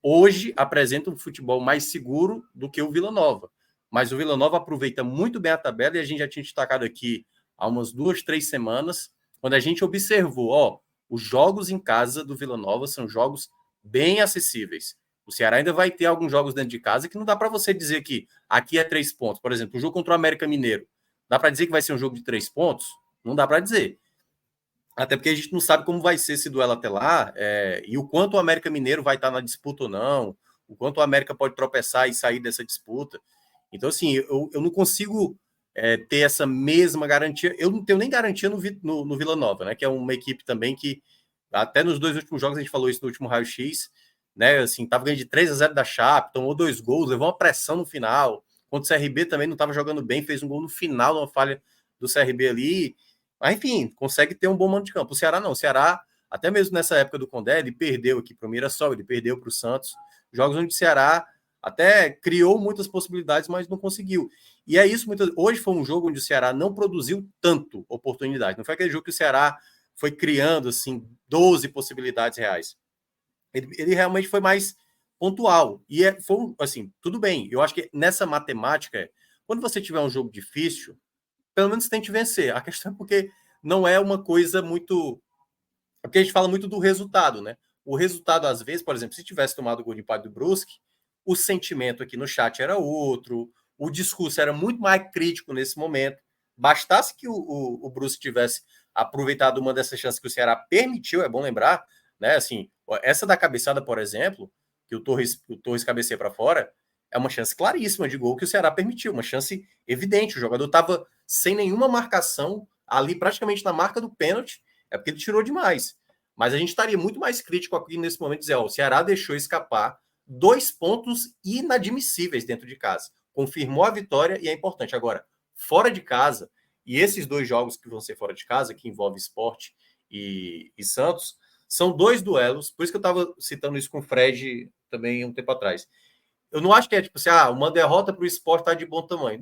hoje apresenta um futebol mais seguro do que o Vila Nova. Mas o Vila Nova aproveita muito bem a tabela, e a gente já tinha destacado aqui há umas 2, 3 semanas, quando a gente observou, os jogos em casa do Vila Nova são jogos bem acessíveis. O Ceará ainda vai ter alguns jogos dentro de casa que não dá para você dizer que aqui é 3 pontos. Por exemplo, o jogo contra o América Mineiro. Dá para dizer que vai ser um jogo de 3 pontos? Não dá para dizer. Até porque a gente não sabe como vai ser esse duelo até lá, e o quanto o América Mineiro vai estar na disputa ou não, o quanto o América pode tropeçar e sair dessa disputa. Então, assim, eu não consigo ter essa mesma garantia. Eu não tenho nem garantia no Vila Nova, né? Que é uma equipe também que, até nos 2 últimos jogos, a gente falou isso no último raio-x, né? Assim, estava ganhando de 3-0 da Chape, tomou 2 gols, levou uma pressão no final. Contra o CRB também não estava jogando bem, fez um gol no final, numa falha do CRB ali. Mas, enfim, consegue ter um bom mando de campo. O Ceará não. O Ceará, até mesmo nessa época do Condé, ele perdeu aqui para o Mirassol, ele perdeu para o Santos. Jogos onde o Ceará até criou muitas possibilidades, mas não conseguiu. E é isso, hoje foi um jogo onde o Ceará não produziu tanto oportunidade. Não foi aquele jogo que o Ceará foi criando, assim, 12 possibilidades reais. Ele realmente foi mais pontual. E foi, assim, tudo bem. Eu acho que nessa matemática, quando você tiver um jogo difícil, pelo menos tente vencer. A questão é porque não é uma coisa muito... Porque a gente fala muito do resultado, né? O resultado, às vezes, por exemplo, se tivesse tomado o gol de empate do Brusque, o sentimento aqui no chat era outro, o discurso era muito mais crítico nesse momento. Bastasse que o Brusque tivesse aproveitado uma dessas chances que o Ceará permitiu, é bom lembrar, né? Assim, essa da cabeçada, por exemplo, que o Torres cabeceia para fora, é uma chance claríssima de gol que o Ceará permitiu, uma chance evidente. O jogador estava sem nenhuma marcação ali, praticamente na marca do pênalti, é porque ele tirou demais. Mas a gente estaria muito mais crítico aqui nesse momento, dizer, o Ceará deixou escapar 2 pontos inadmissíveis dentro de casa. Confirmou a vitória e é importante. Agora, fora de casa, e esses 2 jogos que vão ser fora de casa, que envolve Sport e Santos, são 2 duelos, por isso que eu estava citando isso com o Fred também um tempo atrás. Eu não acho que é tipo assim, uma derrota para o Sport está de bom tamanho.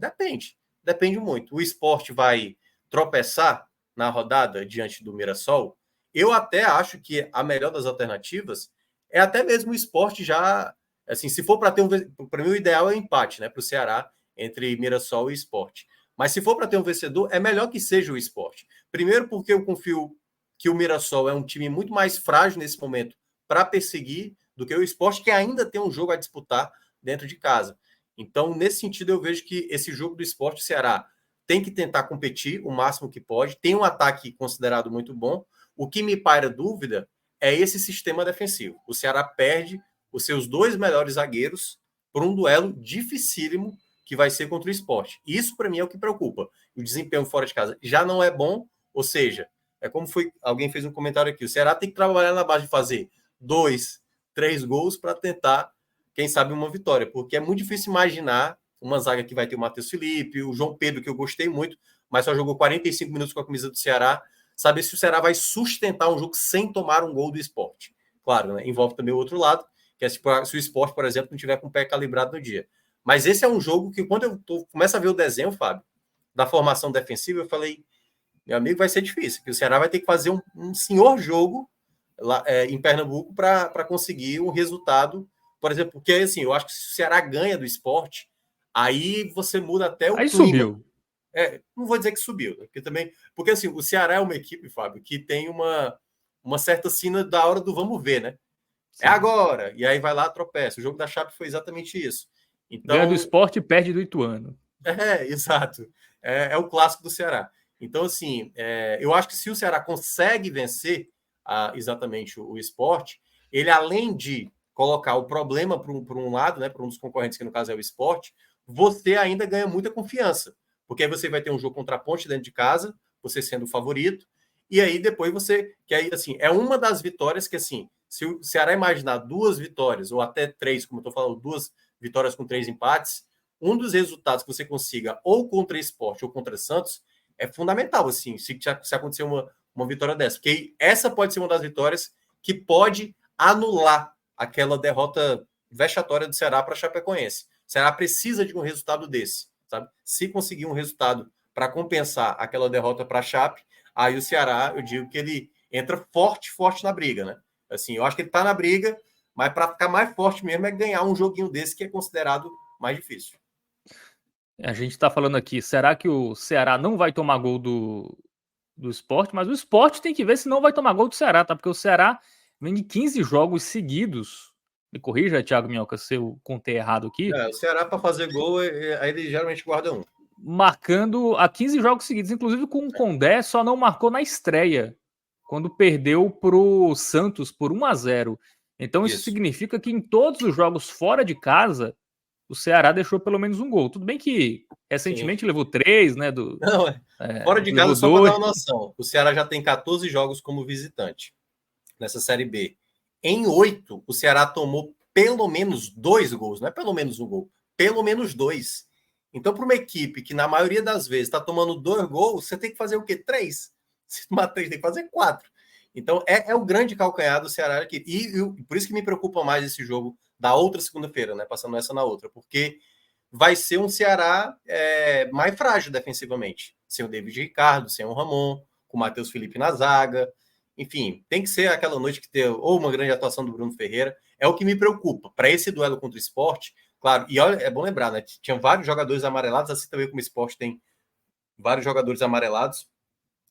Depende muito. O Sport vai tropeçar na rodada diante do Mirassol. Eu até acho que a melhor das alternativas é até mesmo o Sport já, assim, se for para ter para mim o ideal é o empate, né, para o Ceará entre Mirassol e Sport. Mas se for para ter um vencedor, é melhor que seja o Sport. Primeiro porque eu confio que o Mirassol é um time muito mais frágil nesse momento para perseguir do que o Sport, que ainda tem um jogo a disputar dentro de casa. Então, nesse sentido, eu vejo que esse jogo do Sport, o Ceará tem que tentar competir o máximo que pode, tem um ataque considerado muito bom. O que me paira dúvida é esse sistema defensivo. O Ceará perde os seus 2 melhores zagueiros por um duelo dificílimo que vai ser contra o Sport. Isso, para mim, é o que preocupa. O desempenho fora de casa já não é bom, ou seja, é como alguém fez um comentário aqui, o Ceará tem que trabalhar na base de fazer 2, 3 gols para tentar, quem sabe, uma vitória, porque é muito difícil imaginar uma zaga que vai ter o Matheus Felipe, o João Pedro, que eu gostei muito, mas só jogou 45 minutos com a camisa do Ceará, saber se o Ceará vai sustentar um jogo sem tomar um gol do Sport. Claro, né? Envolve também o outro lado, que é se o Sport, por exemplo, não tiver com o pé calibrado no dia. Mas esse é um jogo que, quando eu começo a ver o desenho, Fábio, da formação defensiva, eu falei, meu amigo, vai ser difícil, porque o Ceará vai ter que fazer um senhor jogo lá, em Pernambuco para conseguir um resultado, por exemplo, porque assim, eu acho que se o Ceará ganha do Sport, aí você muda até o aí clima. Subiu. Não vou dizer que subiu, porque assim, o Ceará é uma equipe, Fábio, que tem uma certa sina da hora do vamos ver, né? Sim. É agora, e aí vai lá, tropeça. O jogo da Chape foi exatamente isso. Então, ganha do Sport e perde do Ituano. Exato. É o clássico do Ceará. Então, assim, eu acho que se o Ceará consegue vencer exatamente o Sport, ele, além de colocar o problema para um lado, né, para um dos concorrentes, que no caso é o Sport, você ainda ganha muita confiança. Porque aí você vai ter um jogo contra a Ponte dentro de casa, você sendo o favorito, e aí depois que aí, assim, é uma das vitórias que, assim, se o Ceará imaginar 2 vitórias, ou até 3, como eu estou falando, 2 vitórias com 3 empates, um dos resultados que você consiga ou contra Sport ou contra Santos é fundamental, assim, se acontecer uma vitória dessa. Porque essa pode ser uma das vitórias que pode anular aquela derrota vexatória do Ceará para a Chapecoense. O Ceará precisa de um resultado desse, sabe? Se conseguir um resultado para compensar aquela derrota para a Chape, aí o Ceará, eu digo que ele entra forte na briga, né? Assim, eu acho que ele está na briga, mas para ficar mais forte mesmo é ganhar um joguinho desse que é considerado mais difícil. A gente está falando aqui, será que o Ceará não vai tomar gol do Sport, mas o Sport tem que ver se não vai tomar gol do Ceará, tá? Porque o Ceará vem de 15 jogos seguidos. Me corrija, Thiago Minhoca, se eu contei errado aqui. O Ceará, para fazer gol, aí ele geralmente guarda um. Marcando a 15 jogos seguidos, inclusive com o Condé, só não marcou na estreia, quando perdeu pro Santos por 1-0. Então isso significa que em todos os jogos fora de casa, o Ceará deixou pelo menos um gol. Tudo bem que recentemente levou 3, né? Fora de casa, só para dar uma noção, o Ceará já tem 14 jogos como visitante nessa Série B. Em 8, o Ceará tomou pelo menos 2 gols, não é pelo menos um gol, pelo menos 2. Então, para uma equipe que na maioria das vezes está tomando 2 gols, você tem que fazer o quê? 3. Se tomar 3, tem que fazer 4. Então, é o grande calcanhar do Ceará aqui. E por isso que me preocupa mais esse jogo da outra segunda-feira, né? Passando essa na outra, porque vai ser um Ceará mais frágil defensivamente. Sem o David Ricardo, sem o Ramon, com o Matheus Felipe na zaga. Enfim, tem que ser aquela noite que ter ou uma grande atuação do Bruno Ferreira. É o que me preocupa. Para esse duelo contra o Sport, claro, e olha, é bom lembrar, né? Tinha vários jogadores amarelados, assim também como o Sport tem vários jogadores amarelados,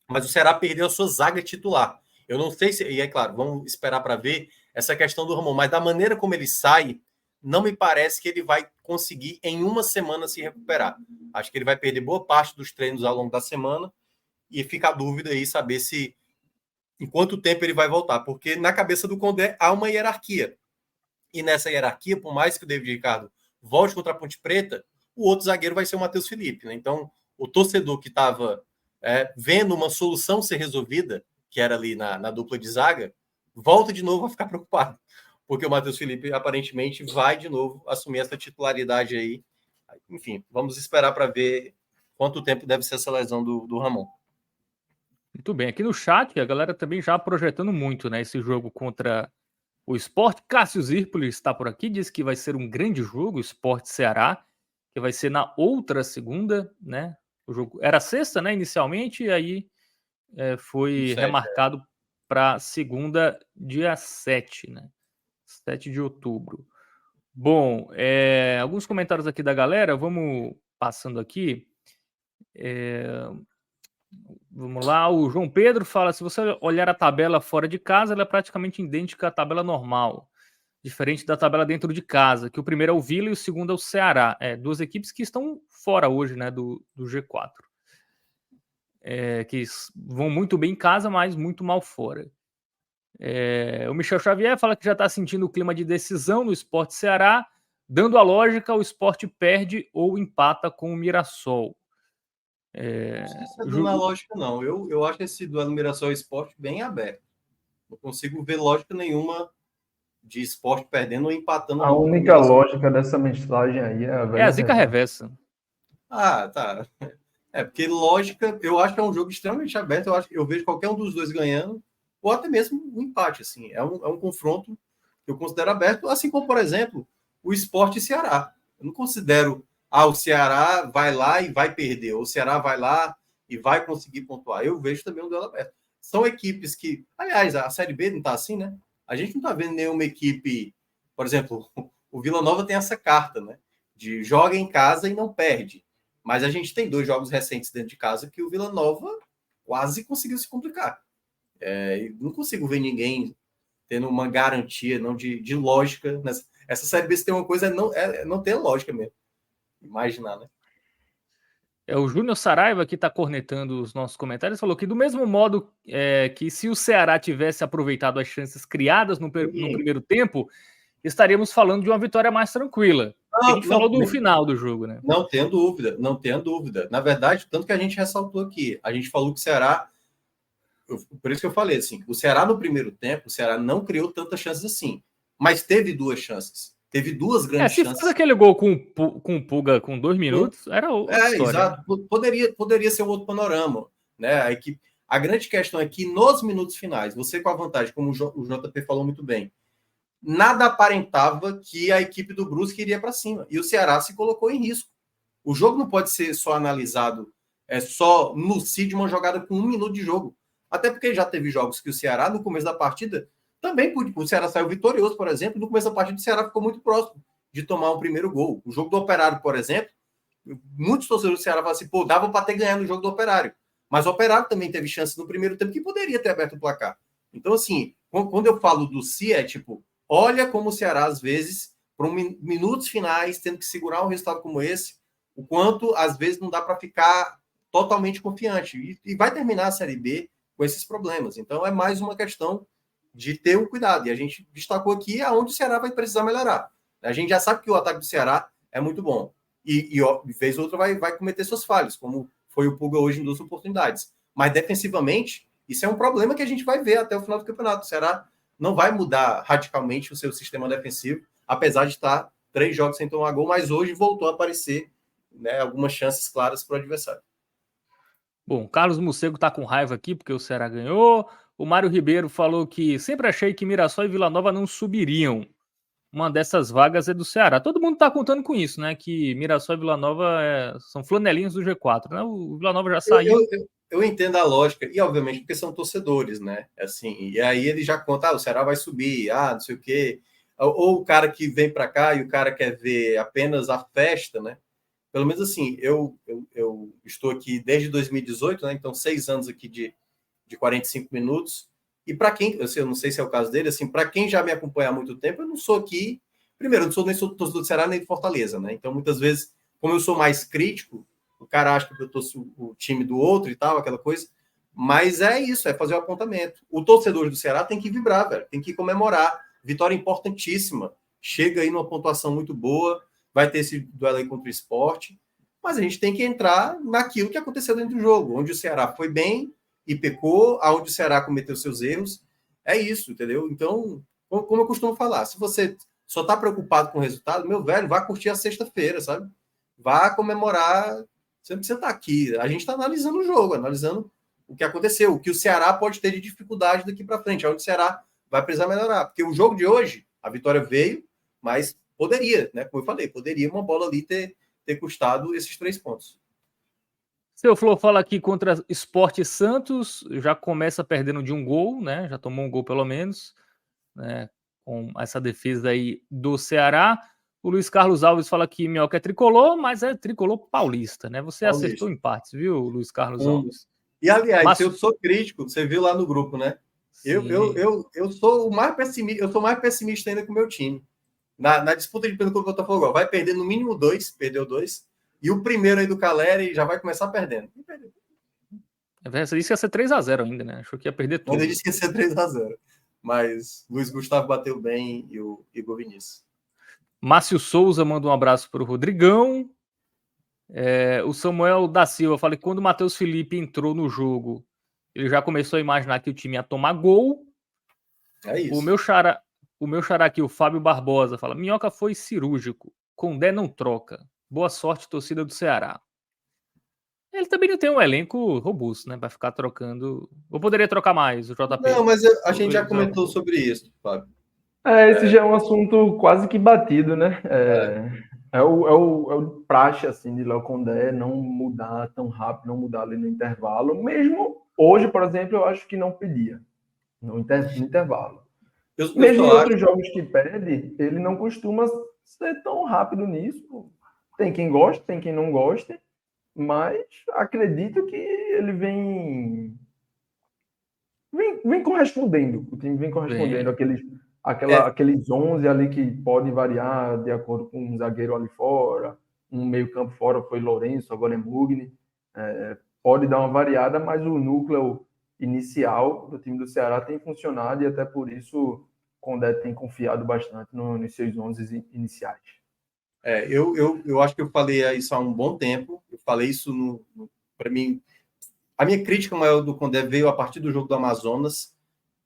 mas o Ceará perdeu a sua zaga titular. Eu não sei se, e é claro, vamos esperar para ver essa questão do Ramon, mas da maneira como ele sai, não me parece que ele vai conseguir em uma semana se recuperar. Acho que ele vai perder boa parte dos treinos ao longo da semana e fica a dúvida aí saber se em quanto tempo ele vai voltar, porque na cabeça do Condé há uma hierarquia. E nessa hierarquia, por mais que o David Ricardo volte contra a Ponte Preta, o outro zagueiro vai ser o Matheus Felipe, né? Então, o torcedor que estava vendo uma solução ser resolvida, que era ali na dupla de zaga, volta de novo a ficar preocupado, porque o Matheus Felipe aparentemente vai de novo assumir essa titularidade aí. Enfim, vamos esperar para ver quanto tempo deve ser essa lesão do Ramon. Muito bem, aqui no chat a galera também já projetando muito, né, esse jogo contra o Sport. Cássio Zirpoli está por aqui, diz que vai ser um grande jogo, o Sport Ceará, que vai ser na outra segunda, né? O jogo era sexta, né, inicialmente, e aí foi remarcado para segunda, dia 7, né? 7 de outubro. Bom, alguns comentários aqui da galera, vamos passando aqui. Vamos lá, o João Pedro fala, se você olhar a tabela fora de casa, ela é praticamente idêntica à tabela normal, diferente da tabela dentro de casa, que o primeiro é o Vila e o segundo é o Ceará. Duas equipes que estão fora hoje, né, do G4. Que vão muito bem em casa, mas muito mal fora. O Michel Xavier fala que já está sentindo o clima de decisão no Sport Ceará, dando a lógica, o Sport perde ou empata com o Mirassol. Não é lógica, não. Eu acho esse duelo Mirassol e Sport bem aberto. Não consigo ver lógica nenhuma de Sport perdendo ou empatando. A única lógica dessa mensagem aí é a zica reversa. Ah, tá. Porque lógica, eu acho que é um jogo extremamente aberto. Eu vejo qualquer um dos dois ganhando, ou até mesmo um empate. Assim. É um confronto que eu considero aberto, assim como, por exemplo, o Sport e Ceará. Eu não considero o Ceará vai lá e vai perder, ou o Ceará vai lá e vai conseguir pontuar. Eu vejo também um duelo aberto. São equipes que, aliás, a Série B não está assim, né? A gente não está vendo nenhuma equipe, por exemplo, o Vila Nova tem essa carta, né? De joga em casa e não perde. Mas a gente tem 2 jogos recentes dentro de casa que o Vila Nova quase conseguiu se complicar. Não consigo ver ninguém tendo uma garantia não de lógica. Essa Série B, se tem uma coisa, não ter lógica mesmo. Imaginar, né? O Júnior Saraiva, que está cornetando os nossos comentários, falou que do mesmo modo que se o Ceará tivesse aproveitado as chances criadas no primeiro tempo, estaríamos falando de uma vitória mais tranquila. A gente falou do final do jogo, né? Não tenha dúvida. Na verdade, tanto que a gente ressaltou aqui, a gente falou que o Ceará, por isso que eu falei assim, o Ceará no primeiro tempo, o Ceará não criou tantas chances assim, mas teve 2 chances. Teve 2 grandes chances. Se fosse aquele gol com o Pulga com 2 minutos, era outra história. Exato. Poderia ser um outro panorama. Né? A grande questão é que nos minutos finais, você com a vantagem, como o JP falou muito bem, nada aparentava que a equipe do Brusque iria para cima. E o Ceará se colocou em risco. O jogo não pode ser só analisado só no si de uma jogada com 1 minuto de jogo. Até porque já teve jogos que o Ceará, no começo da partida, também o Ceará saiu vitorioso, por exemplo. No começo da partida, o Ceará ficou muito próximo de tomar o primeiro gol. O jogo do Operário, por exemplo, muitos torcedores do Ceará falam assim, dava para ter ganhado o jogo do Operário. Mas o Operário também teve chance no primeiro tempo que poderia ter aberto o placar. Então, assim, quando eu falo do se, é tipo, olha como o Ceará, às vezes, por minutos finais, tendo que segurar um resultado como esse, o quanto, às vezes, não dá para ficar totalmente confiante. E vai terminar a Série B com esses problemas. Então, é mais uma questão de ter um cuidado. E a gente destacou aqui aonde o Ceará vai precisar melhorar. A gente já sabe que o ataque do Ceará é muito bom. E vez ou outra vai cometer suas falhas, como foi o Pulga hoje em 2 oportunidades. Mas defensivamente, isso é um problema que a gente vai ver até o final do campeonato. O Ceará não vai mudar radicalmente o seu sistema defensivo, apesar de estar 3 jogos sem tomar gol, mas hoje voltou a aparecer, né, algumas chances claras para o adversário. Bom, Carlos Mucego tá com raiva aqui porque o Ceará ganhou. O Mário Ribeiro falou que sempre achei que Mirassol e Vila Nova não subiriam. Uma dessas vagas é do Ceará. Todo mundo tá contando com isso, né? Que Mirassol e Vila Nova são flanelinhas do G4, né? O Vila Nova já saiu. Eu entendo a lógica, e obviamente porque são torcedores, né? Assim, e aí ele já conta, o Ceará vai subir, não sei o quê. Ou o cara que vem para cá e o cara quer ver apenas a festa, né? Pelo menos assim, eu estou aqui desde 2018, né? Então 6 anos aqui de 45 minutos. E para quem, eu não sei se é o caso dele, assim, para quem já me acompanha há muito tempo, eu não sou aqui. Primeiro, eu não sou torcedor do Ceará nem de Fortaleza, né? Então, muitas vezes, como eu sou mais crítico, o cara acha que eu torço o time do outro e tal, aquela coisa. Mas é isso, é fazer o apontamento. O torcedor do Ceará tem que vibrar, velho, tem que comemorar. Vitória importantíssima. Chega aí numa pontuação muito boa, vai ter esse duelo aí contra o Sport. Mas a gente tem que entrar naquilo que aconteceu dentro do jogo, onde o Ceará foi bem e pecou, aonde o Ceará cometeu seus erros. É isso, entendeu? Então, como eu costumo falar, se você só está preocupado com o resultado, meu velho, vá curtir a sexta-feira, sabe? Vá comemorar. Você não precisa estar aqui. A gente está analisando o jogo, analisando o que aconteceu, o que o Ceará pode ter de dificuldade daqui para frente, aonde o Ceará vai precisar melhorar. Porque o jogo de hoje, a vitória veio, mas poderia, né? Como eu falei, poderia uma bola ali ter custado esses 3 pontos. Seu Flor fala aqui contra Sport e Santos, já começa perdendo de 1 gol, né? Já tomou 1 gol pelo menos, né? Com essa defesa aí do Ceará. O Luiz Carlos Alves fala que Minhoca é tricolor, mas é tricolor paulista, né? Você Paulista. Acertou em partes, viu, Luiz Carlos Alves? E, aliás, Mas... eu sou crítico, você viu lá no grupo, né? Eu sou o mais pessimista, eu sou mais pessimista ainda com o meu time. Na disputa de pênalti contra o Botafogo, vai perder no mínimo 2, perdeu 2. E o primeiro aí do Caleri já vai começar perdendo. Você disse que ia ser 3-0 ainda, né? Achou que ia perder tudo. Ele disse que ia ser 3-0. Mas Luiz Gustavo bateu bem e o Igor Vinícius. Márcio Souza manda um abraço para o Rodrigão. O Samuel da Silva fala que quando o Matheus Felipe entrou no jogo, ele já começou a imaginar que o time ia tomar gol. É isso. O meu xará aqui, o Fábio Barbosa, fala: Minhoca foi cirúrgico. Condé não troca. Boa sorte, torcida do Ceará. Ele também não tem um elenco robusto, né? Para ficar trocando. Ou poderia trocar mais o JP? Não, mas a gente já comentou sobre isso, Fábio. Esse já é um assunto quase que batido, né? É o praxe, assim, de Léo Condé não mudar tão rápido, não mudar ali no intervalo. Mesmo hoje, por exemplo, eu acho que não pedia no intervalo. Mesmo em outros jogos que pede, ele não costuma ser tão rápido nisso. Tem quem goste, tem quem não goste, mas acredito que ele vem correspondendo. O time vem correspondendo aqueles 11 ali que podem variar de acordo com um zagueiro ali fora, um meio campo fora foi Lourenço, agora é Mugni. Pode dar uma variada, mas o núcleo inicial do time do Ceará tem funcionado e até por isso Condé tem confiado bastante nos seus 11 iniciais. Eu acho que eu falei isso há um bom tempo. Eu falei isso para mim. A minha crítica maior do Condé veio a partir do jogo do Amazonas,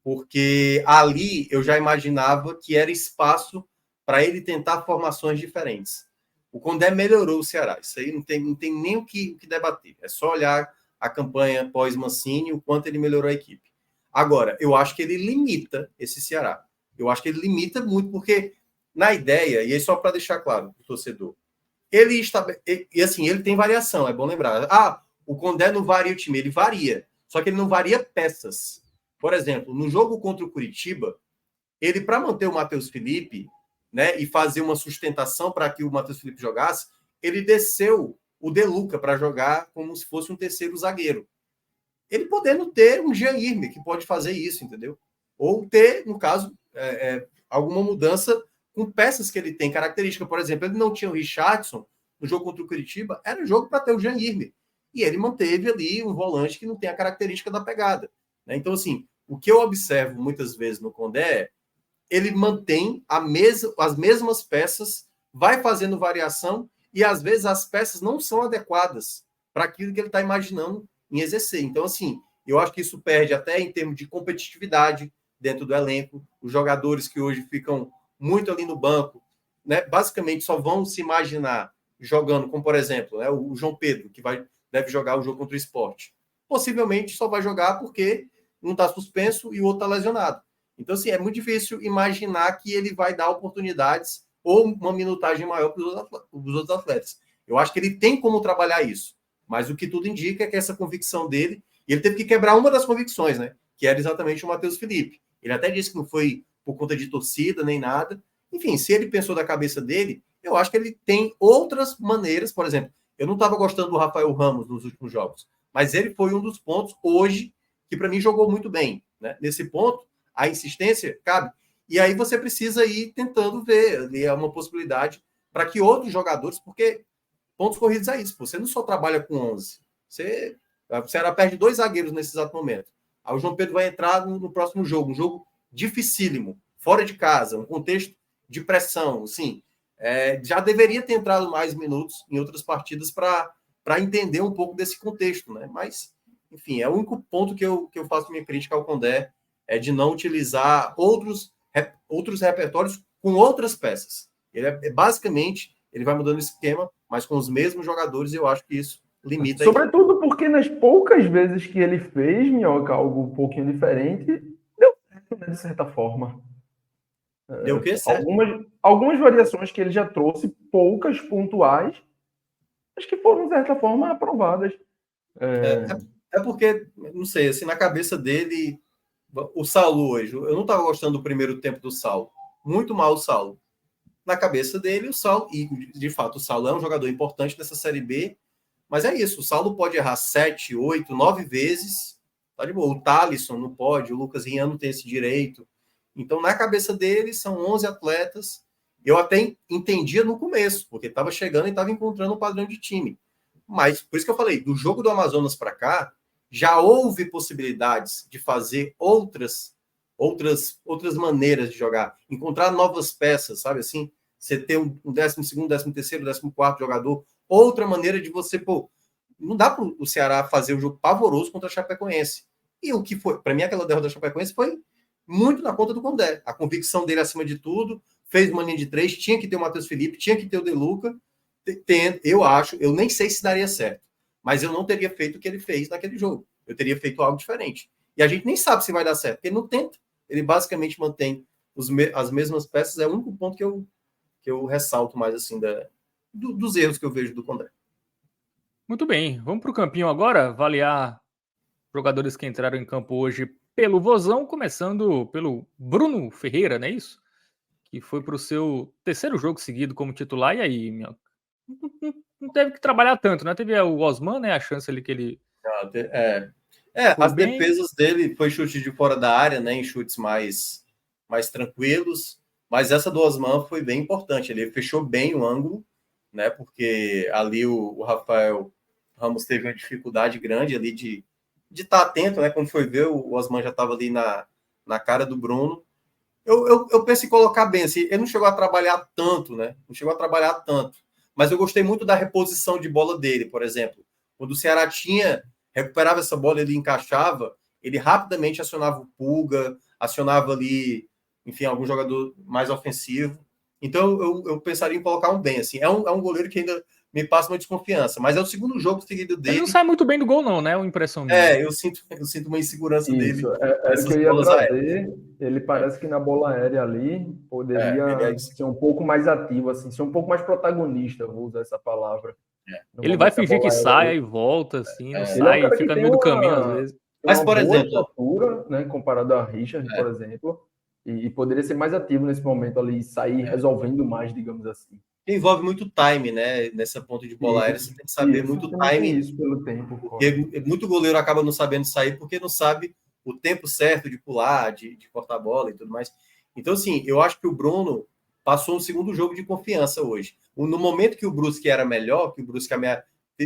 porque ali eu já imaginava que era espaço para ele tentar formações diferentes. O Condé melhorou o Ceará. Isso aí não tem nem o que debater. É só olhar a campanha pós-Mancini, o quanto ele melhorou a equipe. Agora, eu acho que ele limita esse Ceará. Eu acho que ele limita muito, porque na ideia, e aí só para deixar claro para o torcedor, ele tem variação, é bom lembrar. O Condé não varia o time, ele varia. Só que ele não varia peças. Por exemplo, no jogo contra o Curitiba, ele, para manter o Matheus Felipe, né, e fazer uma sustentação para que o Matheus Felipe jogasse, ele desceu o De Luca para jogar como se fosse um terceiro zagueiro. ele podendo ter um Jean Irme que pode fazer isso, entendeu? Ou ter, no caso, alguma mudança com peças que ele tem característica. Por exemplo, ele não tinha o Richarlison no jogo contra o Curitiba, era um jogo para ter o Jean Irme. E ele manteve ali um volante que não tem a característica da pegada, né? Então, assim, o que eu observo muitas vezes no Condé é ele mantém as mesmas peças, vai fazendo variação e, às vezes, as peças não são adequadas para aquilo que ele está imaginando em exercer. Então, assim, eu acho que isso perde até em termos de competitividade dentro do elenco. Os jogadores que hoje ficam muito ali no banco, né, basicamente só vão se imaginar jogando, como, por exemplo, né, o João Pedro, que deve jogar o jogo contra o Sport. Possivelmente só vai jogar porque um está suspenso e o outro está lesionado. Então, assim, é muito difícil imaginar que ele vai dar oportunidades ou uma minutagem maior para os outros atletas. Eu acho que ele tem como trabalhar isso, mas o que tudo indica é que essa convicção dele, ele teve que quebrar uma das convicções, né? Que era exatamente o Matheus Felipe. Ele até disse que não foi por conta de torcida nem nada. Enfim, se ele pensou da cabeça dele, eu acho que ele tem outras maneiras. Por exemplo, eu não estava gostando do Rafael Ramos nos últimos jogos, mas ele foi um dos pontos hoje que para mim jogou muito bem, né? Nesse ponto, a insistência cabe. E aí você precisa ir tentando ver, ali é uma possibilidade para que outros jogadores, porque pontos corridos é isso, você não só trabalha com 11, você perde 2 zagueiros nesse exato momento. Aí o João Pedro vai entrar no próximo jogo, um jogo dificílimo, fora de casa, um contexto de pressão, assim, já deveria ter entrado mais minutos em outras partidas para entender um pouco desse contexto, né? Mas, enfim, é o único ponto que eu faço minha crítica ao Condé, é de não utilizar outros repertórios com outras peças. Ele basicamente, ele vai mudando o esquema, mas com os mesmos jogadores, eu acho que isso limita. Sobretudo porque nas poucas vezes que ele fez, Minhoca, algo um pouquinho diferente, deu certo, né, de certa forma. Deu o quê? Algumas variações que ele já trouxe, poucas, pontuais, mas que foram, de certa forma, aprovadas. É porque, não sei, assim, na cabeça dele, o Saulo hoje, eu não estava gostando do primeiro tempo do Saulo. Muito mal o Saulo. Na cabeça dele, o Saulo, e de fato o Saulo é um jogador importante nessa Série B, mas é isso, o Saulo pode errar 7, 8, 9 vezes, tá de boa. O Thalisson não pode, o Lucas Rian não tem esse direito. Então, na cabeça dele, são 11 atletas. Eu até entendia no começo, porque estava chegando e estava encontrando um padrão de time. Mas, por isso que eu falei, do jogo do Amazonas para cá, já houve possibilidades de fazer outras maneiras de jogar, encontrar novas peças, sabe assim? Você ter um 12º, 13º, 14º jogador, outra maneira de você, não dá para o Ceará fazer um jogo pavoroso contra a Chapecoense. E o que foi, para mim, aquela derrota da Chapecoense foi muito na conta do Condé. A convicção dele acima de tudo, fez uma linha de 3, tinha que ter o Matheus Felipe, tinha que ter o De Luca. Eu nem sei se daria certo, mas eu não teria feito o que ele fez naquele jogo. Eu teria feito algo diferente. E a gente nem sabe se vai dar certo, porque ele não tenta. Ele basicamente mantém as mesmas peças. É o único ponto que eu ressalto mais assim dos erros que eu vejo do Condé. Muito bem, vamos para o campinho agora, avaliar jogadores que entraram em campo hoje pelo Vozão, começando pelo Bruno Ferreira, não é isso? Que foi para o seu 3º jogo seguido como titular. E aí, não teve que trabalhar tanto, né? Teve o Osman, né? A chance ali que ele... As defesas dele foi chute de fora da área, né? Em chutes mais tranquilos. Mas essa do Osman foi bem importante. Ele fechou bem o ângulo, né? Porque ali o Rafael Ramos teve uma dificuldade grande ali de estar atento, né? Quando foi ver, o Osman já estava ali na cara do Bruno. Eu penso em colocar bem, assim, ele não chegou a trabalhar tanto, né? Não chegou a trabalhar tanto. Mas eu gostei muito da reposição de bola dele, por exemplo. Quando o Ceará recuperava essa bola, ele encaixava, ele rapidamente acionava o Pulga, acionava ali, enfim, algum jogador mais ofensivo. Então, eu pensaria em colocar um bem, assim. É um goleiro que ainda me passa uma desconfiança, mas é o 2º jogo seguido dele. Ele não sai muito bem do gol, não, né? Uma impressão minha. Eu sinto uma insegurança dele. Isso, é o que eu ia trazer. Ele parece que na bola aérea ali poderia ser um pouco mais ativo, assim, ser um pouco mais protagonista, vou usar essa palavra. Ele vai fingir que sai e volta, assim, não sai, é um fica no meio do caminho às vezes. Mas, por exemplo, estatura, né, comparado a Richard, por exemplo, e poderia ser mais ativo nesse momento ali, sair resolvendo mais, digamos assim. envolve muito time, né? Nessa ponta de bola aérea, você tem que saber muito também tem time. isso pelo tempo. Porque muito goleiro acaba não sabendo sair porque não sabe o tempo certo de pular, de cortar a bola e tudo mais. Então, assim, eu acho que o Bruno passou um segundo jogo de confiança hoje. No momento que o Brusque era melhor, que o Brusque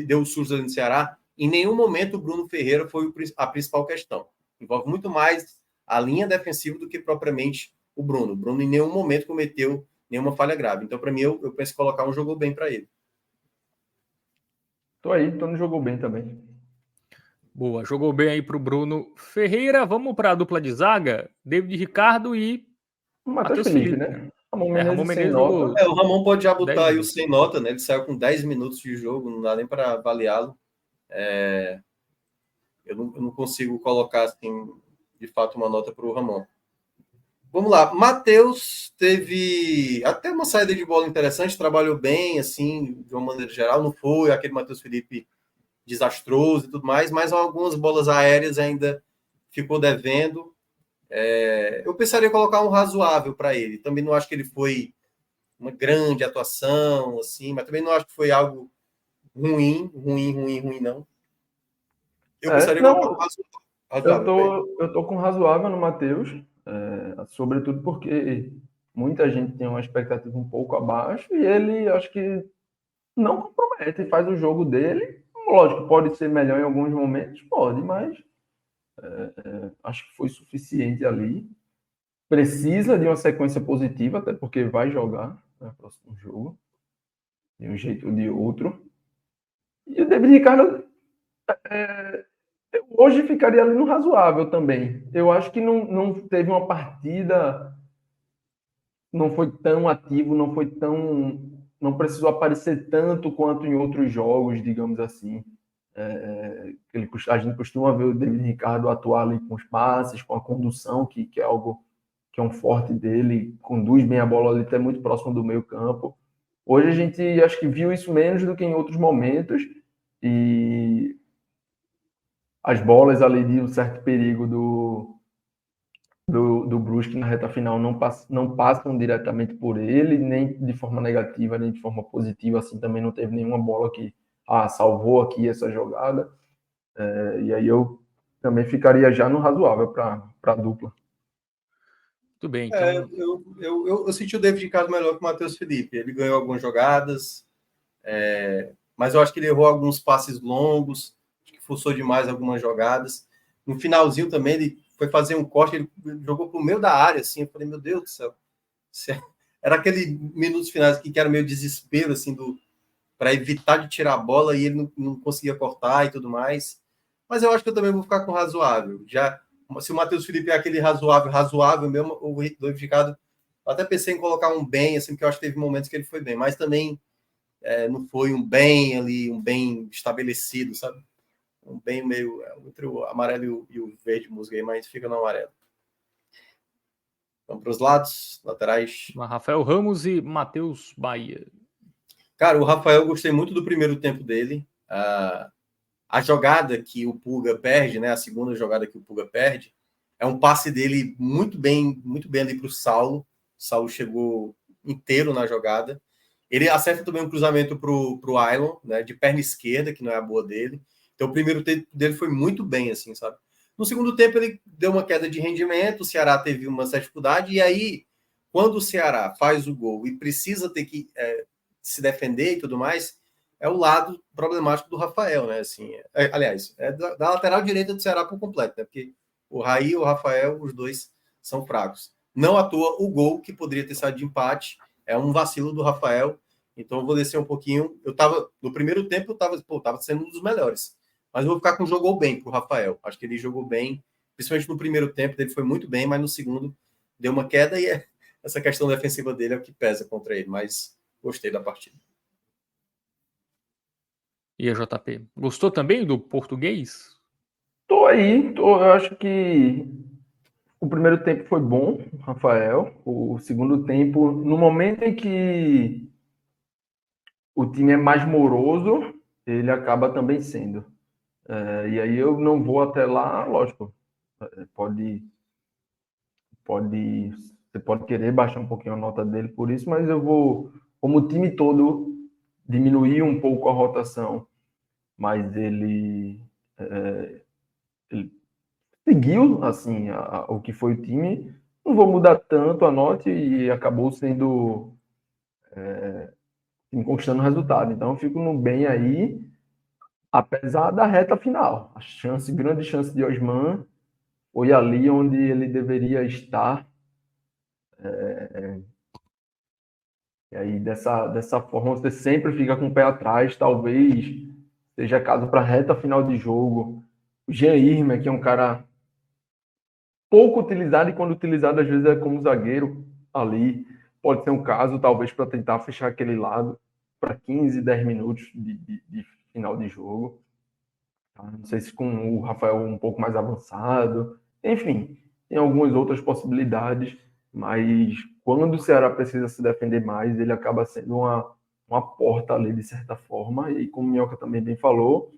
deu o SUS ali no Ceará, em nenhum momento o Bruno Ferreira foi a principal questão. Envolve muito mais a linha defensiva do que propriamente o Bruno. O Bruno em nenhum momento cometeu nenhuma falha grave. Então, para mim, eu penso que colocar um jogou bem para ele. Não jogou bem também. Boa, jogou bem aí pro Bruno Ferreira. Vamos para a dupla de zaga, David Ricardo e Matheus Felipe, né? Ramon Menezes jogou. O Ramon pode já botar aí o minutos. sem nota, né? Ele saiu com 10 minutos de jogo, não dá nem para avaliá-lo. Eu não consigo colocar, assim, de fato, uma nota para o Ramon. Vamos lá. Matheus teve até uma saída de bola interessante, trabalhou bem, assim, de uma maneira geral. Não foi aquele Matheus Felipe desastroso e tudo mais, mas algumas bolas aéreas ainda ficou devendo. Eu pensaria em colocar um razoável para ele. Também não acho que ele foi uma grande atuação, assim, mas também não acho que foi algo ruim, não. Eu pensaria em colocar um razoável. Eu tô com razoável no Matheus, sobretudo porque muita gente tem uma expectativa um pouco abaixo e ele, acho que não compromete, faz o jogo dele. Lógico, pode ser melhor em alguns momentos, pode, mas acho que foi suficiente ali. Precisa de uma sequência positiva, até porque vai jogar no próximo jogo, de um jeito ou de outro. E o David Ricardo hoje ficaria ali no razoável também. Eu acho que não teve uma partida, não foi tão ativo, não precisou aparecer tanto quanto em outros jogos, digamos assim. A gente costuma ver o David Ricardo atuar ali com os passes, com a condução, que é algo que é um forte dele, conduz bem a bola ali até muito próximo do meio campo. Hoje a gente acho que viu isso menos do que em outros momentos e as bolas ali de um certo perigo do Brusque na reta final não passam diretamente por ele, nem de forma negativa, nem de forma positiva, assim, também não teve nenhuma bola que salvou aqui essa jogada, e aí eu também ficaria já no razoável para a dupla. Muito bem, então... Eu senti o David Ricardo melhor que o Matheus Felipe, ele ganhou algumas jogadas, mas eu acho que ele errou alguns passes longos, acho que forçou demais algumas jogadas, no finalzinho também ele foi fazer um corte, ele jogou pro meio da área, assim, eu falei, meu Deus do céu, era aquele minutos finais que era meio desespero, assim, para evitar de tirar a bola e ele não conseguia cortar e tudo mais, mas eu acho que eu também vou ficar com razoável, se o Matheus Felipe é aquele razoável mesmo, o David Ricardo, eu até pensei em colocar um bem, assim, porque eu acho que teve momentos que ele foi bem, mas também não foi um bem ali, um bem estabelecido, sabe? Um bem meio entre o amarelo e o verde musgo aí, mas fica no amarelo. Vamos para os lados, laterais. Rafael Ramos e Matheus Bahia. Cara, o Rafael, gostei muito do primeiro tempo dele. A jogada que o Pulga perde, né? A segunda jogada que o Pulga perde, é um passe dele muito bem ali para o Saulo. O Saulo chegou inteiro na jogada. Ele acerta também um cruzamento para o Ailon, né? De perna esquerda, que não é a boa dele. Então, o primeiro tempo dele foi muito bem, assim, sabe? No segundo tempo, ele deu uma queda de rendimento, o Ceará teve uma certa dificuldade, e aí, quando o Ceará faz o gol e precisa ter que se defender e tudo mais, é o lado problemático do Rafael, né? Assim, aliás, da lateral direita do Ceará por completo, né? Porque o Raí e o Rafael, os dois são fracos. Não à toa, o gol, que poderia ter saído de empate, é um vacilo do Rafael. Então, eu vou descer um pouquinho. No primeiro tempo, eu tava sendo um dos melhores. Mas eu vou ficar com jogou bem pro Rafael. Acho que ele jogou bem, principalmente no primeiro tempo dele foi muito bem, mas no segundo deu uma queda e essa questão defensiva dele é o que pesa contra ele. Mas gostei da partida. E a JP? Gostou também do português? Eu acho que o primeiro tempo foi bom, Rafael. O segundo tempo, no momento em que o time é mais moroso, ele acaba também sendo. E aí eu não vou até lá, lógico. Você pode querer baixar um pouquinho a nota dele por isso, mas eu vou como o time todo diminuiu um pouco a rotação, mas ele seguiu assim o que foi o time. Não vou mudar tanto a nota e acabou sendo conquistando resultado. Então eu fico no bem aí, apesar da reta final. Grande chance de Osman foi ali onde ele deveria estar. E aí, dessa forma, você sempre fica com o pé atrás. Talvez seja caso para a reta final de jogo. O Jean Irmer, que é um cara pouco utilizado, e quando utilizado, às vezes é como zagueiro ali. Pode ser um caso, talvez, para tentar fechar aquele lado para 15, 10 minutos de final de jogo. Não sei se com o Rafael um pouco mais avançado. Enfim, tem algumas outras possibilidades, mas quando o Ceará precisa se defender mais, ele acaba sendo uma porta ali, de certa forma. E como o Minhoca também bem falou,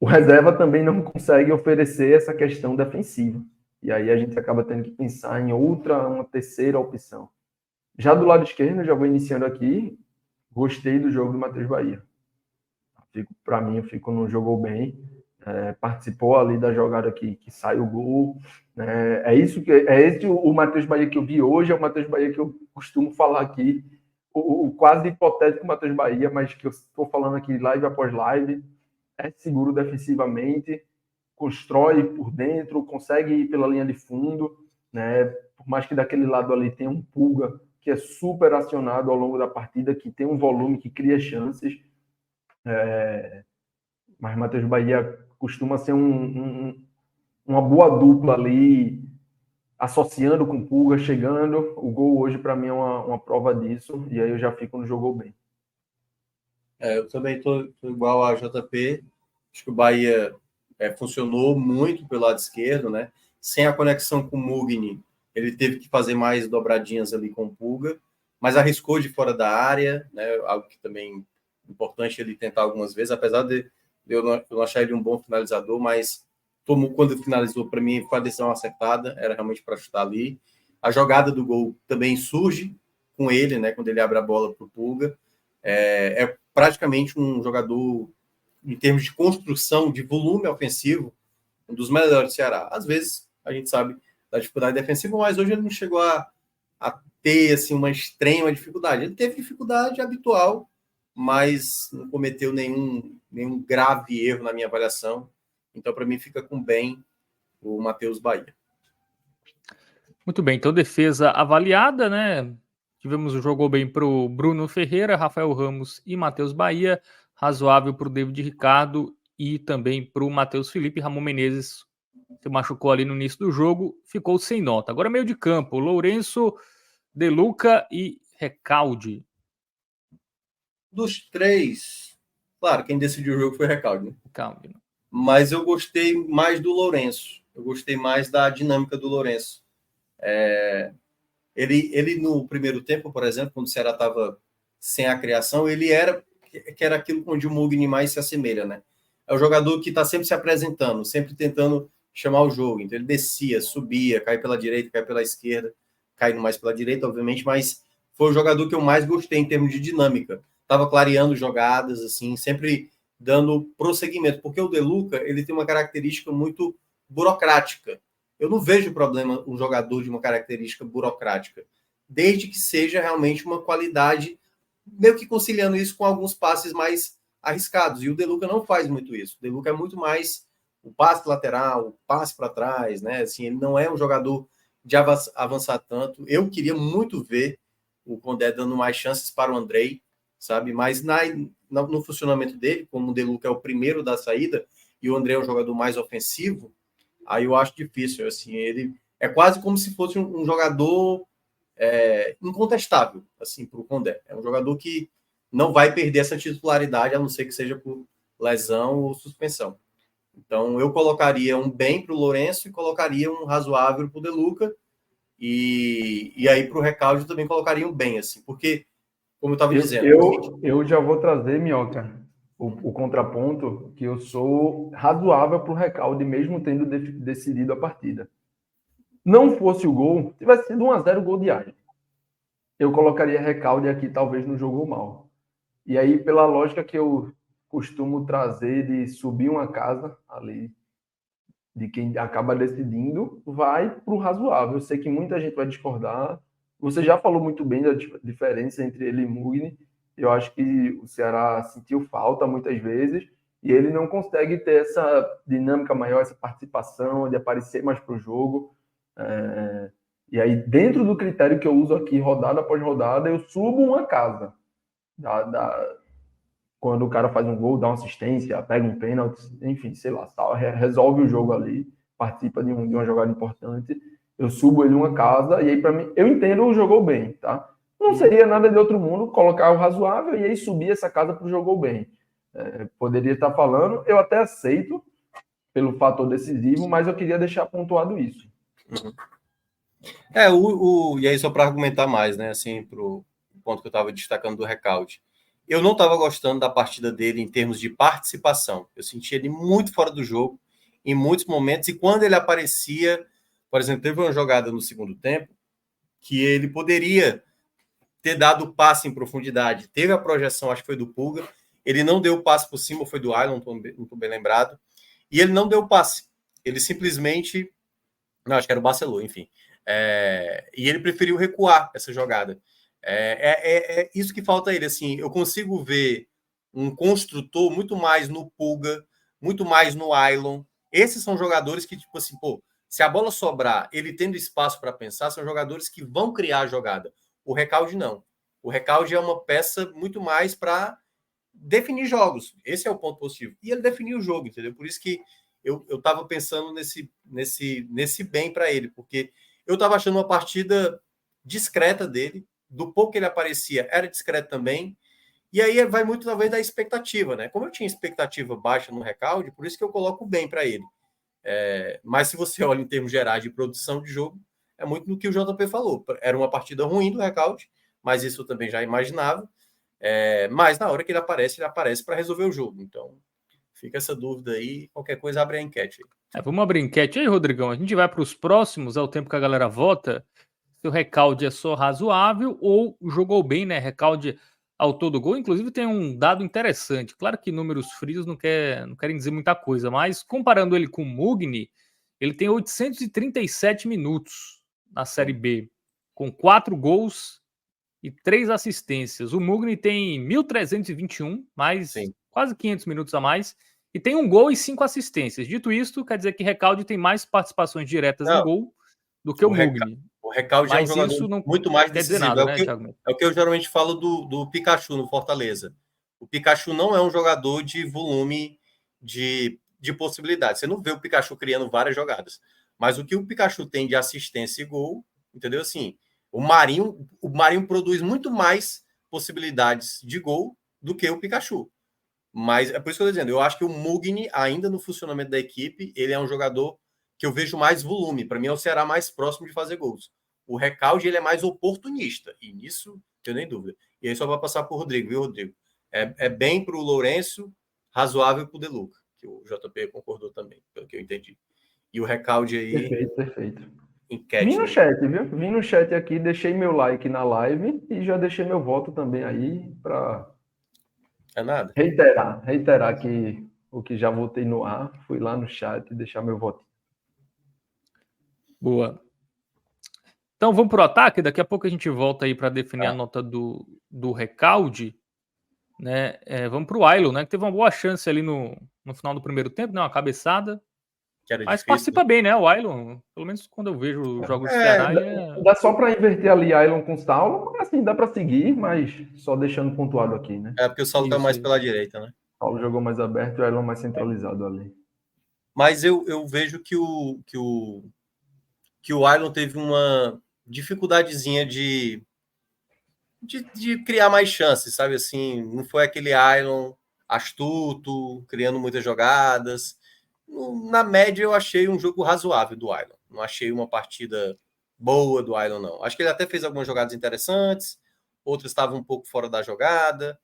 o reserva também não consegue oferecer essa questão defensiva. E aí a gente acaba tendo que pensar em uma terceira opção. Já do lado esquerdo, já vou iniciando aqui, gostei do jogo do Matheus Bahia. Para mim, eu fico no jogou bem, participou ali da jogada que sai o gol. É esse o Matheus Bahia que eu vi hoje, é o Matheus Bahia que eu costumo falar aqui, o quase hipotético Matheus Bahia, mas que eu estou falando aqui live após live. É seguro defensivamente, constrói por dentro, consegue ir pela linha de fundo, né? Por mais que daquele lado ali tenha um Pulga que é super acionado ao longo da partida, que tem um volume, que cria chances. Mas Matheus Bahia costuma ser uma boa dupla ali, associando com o Pulga, chegando. O gol hoje, para mim, é uma prova disso, e aí eu já fico no jogou bem. Eu também estou igual a JP. Acho que o Bahia funcionou muito pelo lado esquerdo, né? Sem a conexão com o Mugni, ele teve que fazer mais dobradinhas ali com o Pulga, mas arriscou de fora da área, né? Algo que também é importante ele tentar algumas vezes, apesar de eu não achar ele um bom finalizador, mas quando finalizou, para mim, foi a decisão acertada, era realmente para chutar ali. A jogada do gol também surge com ele, né? Quando ele abre a bola para o Pulga. É praticamente um jogador, em termos de construção, de volume ofensivo, um dos melhores do Ceará. Às vezes, a gente sabe da dificuldade defensiva, mas hoje ele não chegou a ter assim, uma extrema dificuldade. Ele teve dificuldade habitual, mas não cometeu nenhum grave erro na minha avaliação. Então, para mim, fica com bem o Matheus Bahia. Muito bem, então defesa avaliada, né? Tivemos o jogou bem para o Bruno Ferreira, Rafael Ramos e Matheus Bahia, razoável para o David Ricardo e também para o Matheus Felipe. Ramon Menezes se machucou ali no início do jogo, ficou sem nota. Agora meio de campo, Lourenço, De Luca e Recalde. Dos três, claro, quem decidiu o jogo foi o Recalde, né? Recalde. Mas eu gostei mais do Lourenço. Eu gostei mais da dinâmica do Lourenço. Ele no primeiro tempo, por exemplo, quando o Ceará estava sem a criação, ele era aquilo onde o Mugni mais se assemelha, né? É o jogador que está sempre se apresentando, sempre tentando chamar o jogo. Então ele descia, subia, cai pela direita, cai pela esquerda, caindo mais pela direita, obviamente, mas foi o jogador que eu mais gostei em termos de dinâmica. Estava clareando jogadas, assim, sempre dando prosseguimento, porque o De Luca, ele tem uma característica muito burocrática. Eu não vejo problema um jogador de uma característica burocrática, desde que seja realmente uma qualidade, meio que conciliando isso com alguns passes mais arriscados. E o De Luca não faz muito isso. O De Luca é muito mais o passe lateral, o passe para trás, né? Assim, ele não é um jogador de avançar tanto. Eu queria muito ver o Condé dando mais chances para o Andrei, sabe? Mas no funcionamento dele, como o De Luca é o primeiro da saída e o Andrei é um jogador mais ofensivo, aí eu acho difícil. Assim, ele é quase como se fosse um jogador incontestável, assim, para o Condé. É um jogador que não vai perder essa titularidade, a não ser que seja por lesão ou suspensão. Então, eu colocaria um bem para o Lourenço e colocaria um razoável para o De Luca. E aí, para o Recalde, também colocaria um bem, assim, porque, como eu estava dizendo... Eu já vou trazer, Minhoca, o contraponto, que eu sou razoável para o Recalde, mesmo tendo decidido a partida. Não fosse o gol, tivesse sido 1-0 gol de Ágil. eu colocaria Recalde aqui, talvez, no jogou mal. E aí, pela lógica que eu costumo trazer de subir uma casa ali, de quem acaba decidindo, vai para o razoável. Eu sei que muita gente vai discordar. Você já falou muito bem da diferença entre ele e Mugni. Eu acho que o Ceará sentiu falta muitas vezes e ele não consegue ter essa dinâmica maior, essa participação, de aparecer mais para o jogo. E aí, dentro do critério que eu uso aqui, rodada após rodada, eu subo uma casa. Quando o cara faz um gol, dá uma assistência, pega um pênalti, enfim, sei lá, resolve o jogo ali, participa de uma jogada importante, eu subo ele uma casa, e aí para mim, eu entendo o jogou bem, tá? Não seria nada de outro mundo colocar o razoável e aí subir essa casa pro jogou bem. Poderia estar falando, eu até aceito pelo fator decisivo, mas eu queria deixar pontuado isso. E aí só para argumentar mais, né, assim, pro ponto que eu estava destacando do Recalde. Eu não estava gostando da partida dele em termos de participação. Eu senti ele muito fora do jogo em muitos momentos, e quando ele aparecia, por exemplo, teve uma jogada no segundo tempo que ele poderia ter dado o passe em profundidade. Teve a projeção, acho que foi do Pulga, ele não deu o passe por cima, foi do Ailon, não estou bem lembrado, e ele não deu o passe. Ele simplesmente... Não, acho que era o Barcelona, enfim. E ele preferiu recuar essa jogada. É isso que falta a ele. Assim, eu consigo ver um construtor muito mais no Pulga, muito mais no Ailon. Esses são jogadores que, tipo assim, se a bola sobrar, ele tendo espaço para pensar, são jogadores que vão criar a jogada. O Recalde não. O Recalde é uma peça muito mais para definir jogos. Esse é o ponto positivo. E ele definiu o jogo, entendeu? Por isso que eu estava pensando nesse bem para ele, porque eu estava achando uma partida discreta dele, do pouco que ele aparecia, era discreto também, e aí vai muito, talvez, da expectativa, né? Como eu tinha expectativa baixa no Recalde, por isso que eu coloco bem para ele. Mas se você olha em termos gerais de produção de jogo, é muito do que o JP falou. Era uma partida ruim do Recalde, mas isso eu também já imaginava. Mas na hora que ele aparece para resolver o jogo. Então, fica essa dúvida aí. Qualquer coisa, abre a enquete aí. Vamos abrir a enquete aí, Rodrigão. A gente vai para os próximos, é o tempo que a galera vota. Se o Recalde é só razoável ou jogou bem, né? Recalde autor do gol. Inclusive, tem um dado interessante. Claro que números frios não querem dizer muita coisa, mas comparando ele com o Mugni, ele tem 837 minutos na Série B, com 4 gols e 3 assistências. O Mugni tem 1.321, mais quase 500 minutos a mais, e tem 1 gol e 5 assistências. Dito isto, quer dizer que Recalde tem mais participações diretas no gol do que o Mugni. O Recalde é um jogador muito mais decisivo. Nada, né, é o que eu geralmente falo do Pikachu no Fortaleza. O Pikachu não é um jogador de volume de possibilidades. Você não vê o Pikachu criando várias jogadas. Mas o que o Pikachu tem de assistência e gol, entendeu? Assim, o Marinho produz muito mais possibilidades de gol do que o Pikachu. Mas é por isso que eu estou dizendo, eu acho que o Mugni, ainda no funcionamento da equipe, ele é um jogador que eu vejo mais volume. Para mim, é o Ceará mais próximo de fazer gols. O Recalde, ele é mais oportunista. E nisso, não tenho nem dúvida. E aí só vai passar para o Rodrigo, viu, Rodrigo? É bem para o Lourenço, razoável para o De Luca, que o JP concordou também, pelo que eu entendi. E o Recalde aí... Perfeito. Enquete, vim no chat, viu? Vim no chat aqui, deixei meu like na live e já deixei meu voto também aí para... nada. Reiterar que o que já votei no ar, fui lá no chat e deixar meu voto. Boa. Então vamos para o ataque, daqui a pouco a gente volta aí para definir a nota do Recalde. Né? Vamos para o Ailon, né? Que teve uma boa chance ali no final do primeiro tempo, né? Uma cabeçada. Mas difícil, participa bem, né? O Ailon, pelo menos quando eu vejo os jogos do Ceará. Dá só para inverter ali Ailon com Saulo, assim, dá para seguir, mas só deixando pontuado aqui, né? Porque o Saulo está mais pela direita, né? O Saulo jogou mais aberto e o Ailon mais centralizado ali. Mas eu vejo que o Ailon teve uma dificuldadezinha de criar mais chances, sabe? Assim, não foi aquele Ailon astuto, criando muitas jogadas. Na média, eu achei um jogo razoável do Ailon. Não achei uma partida boa do Ailon, não. Acho que ele até fez algumas jogadas interessantes, outras estavam um pouco fora da jogada.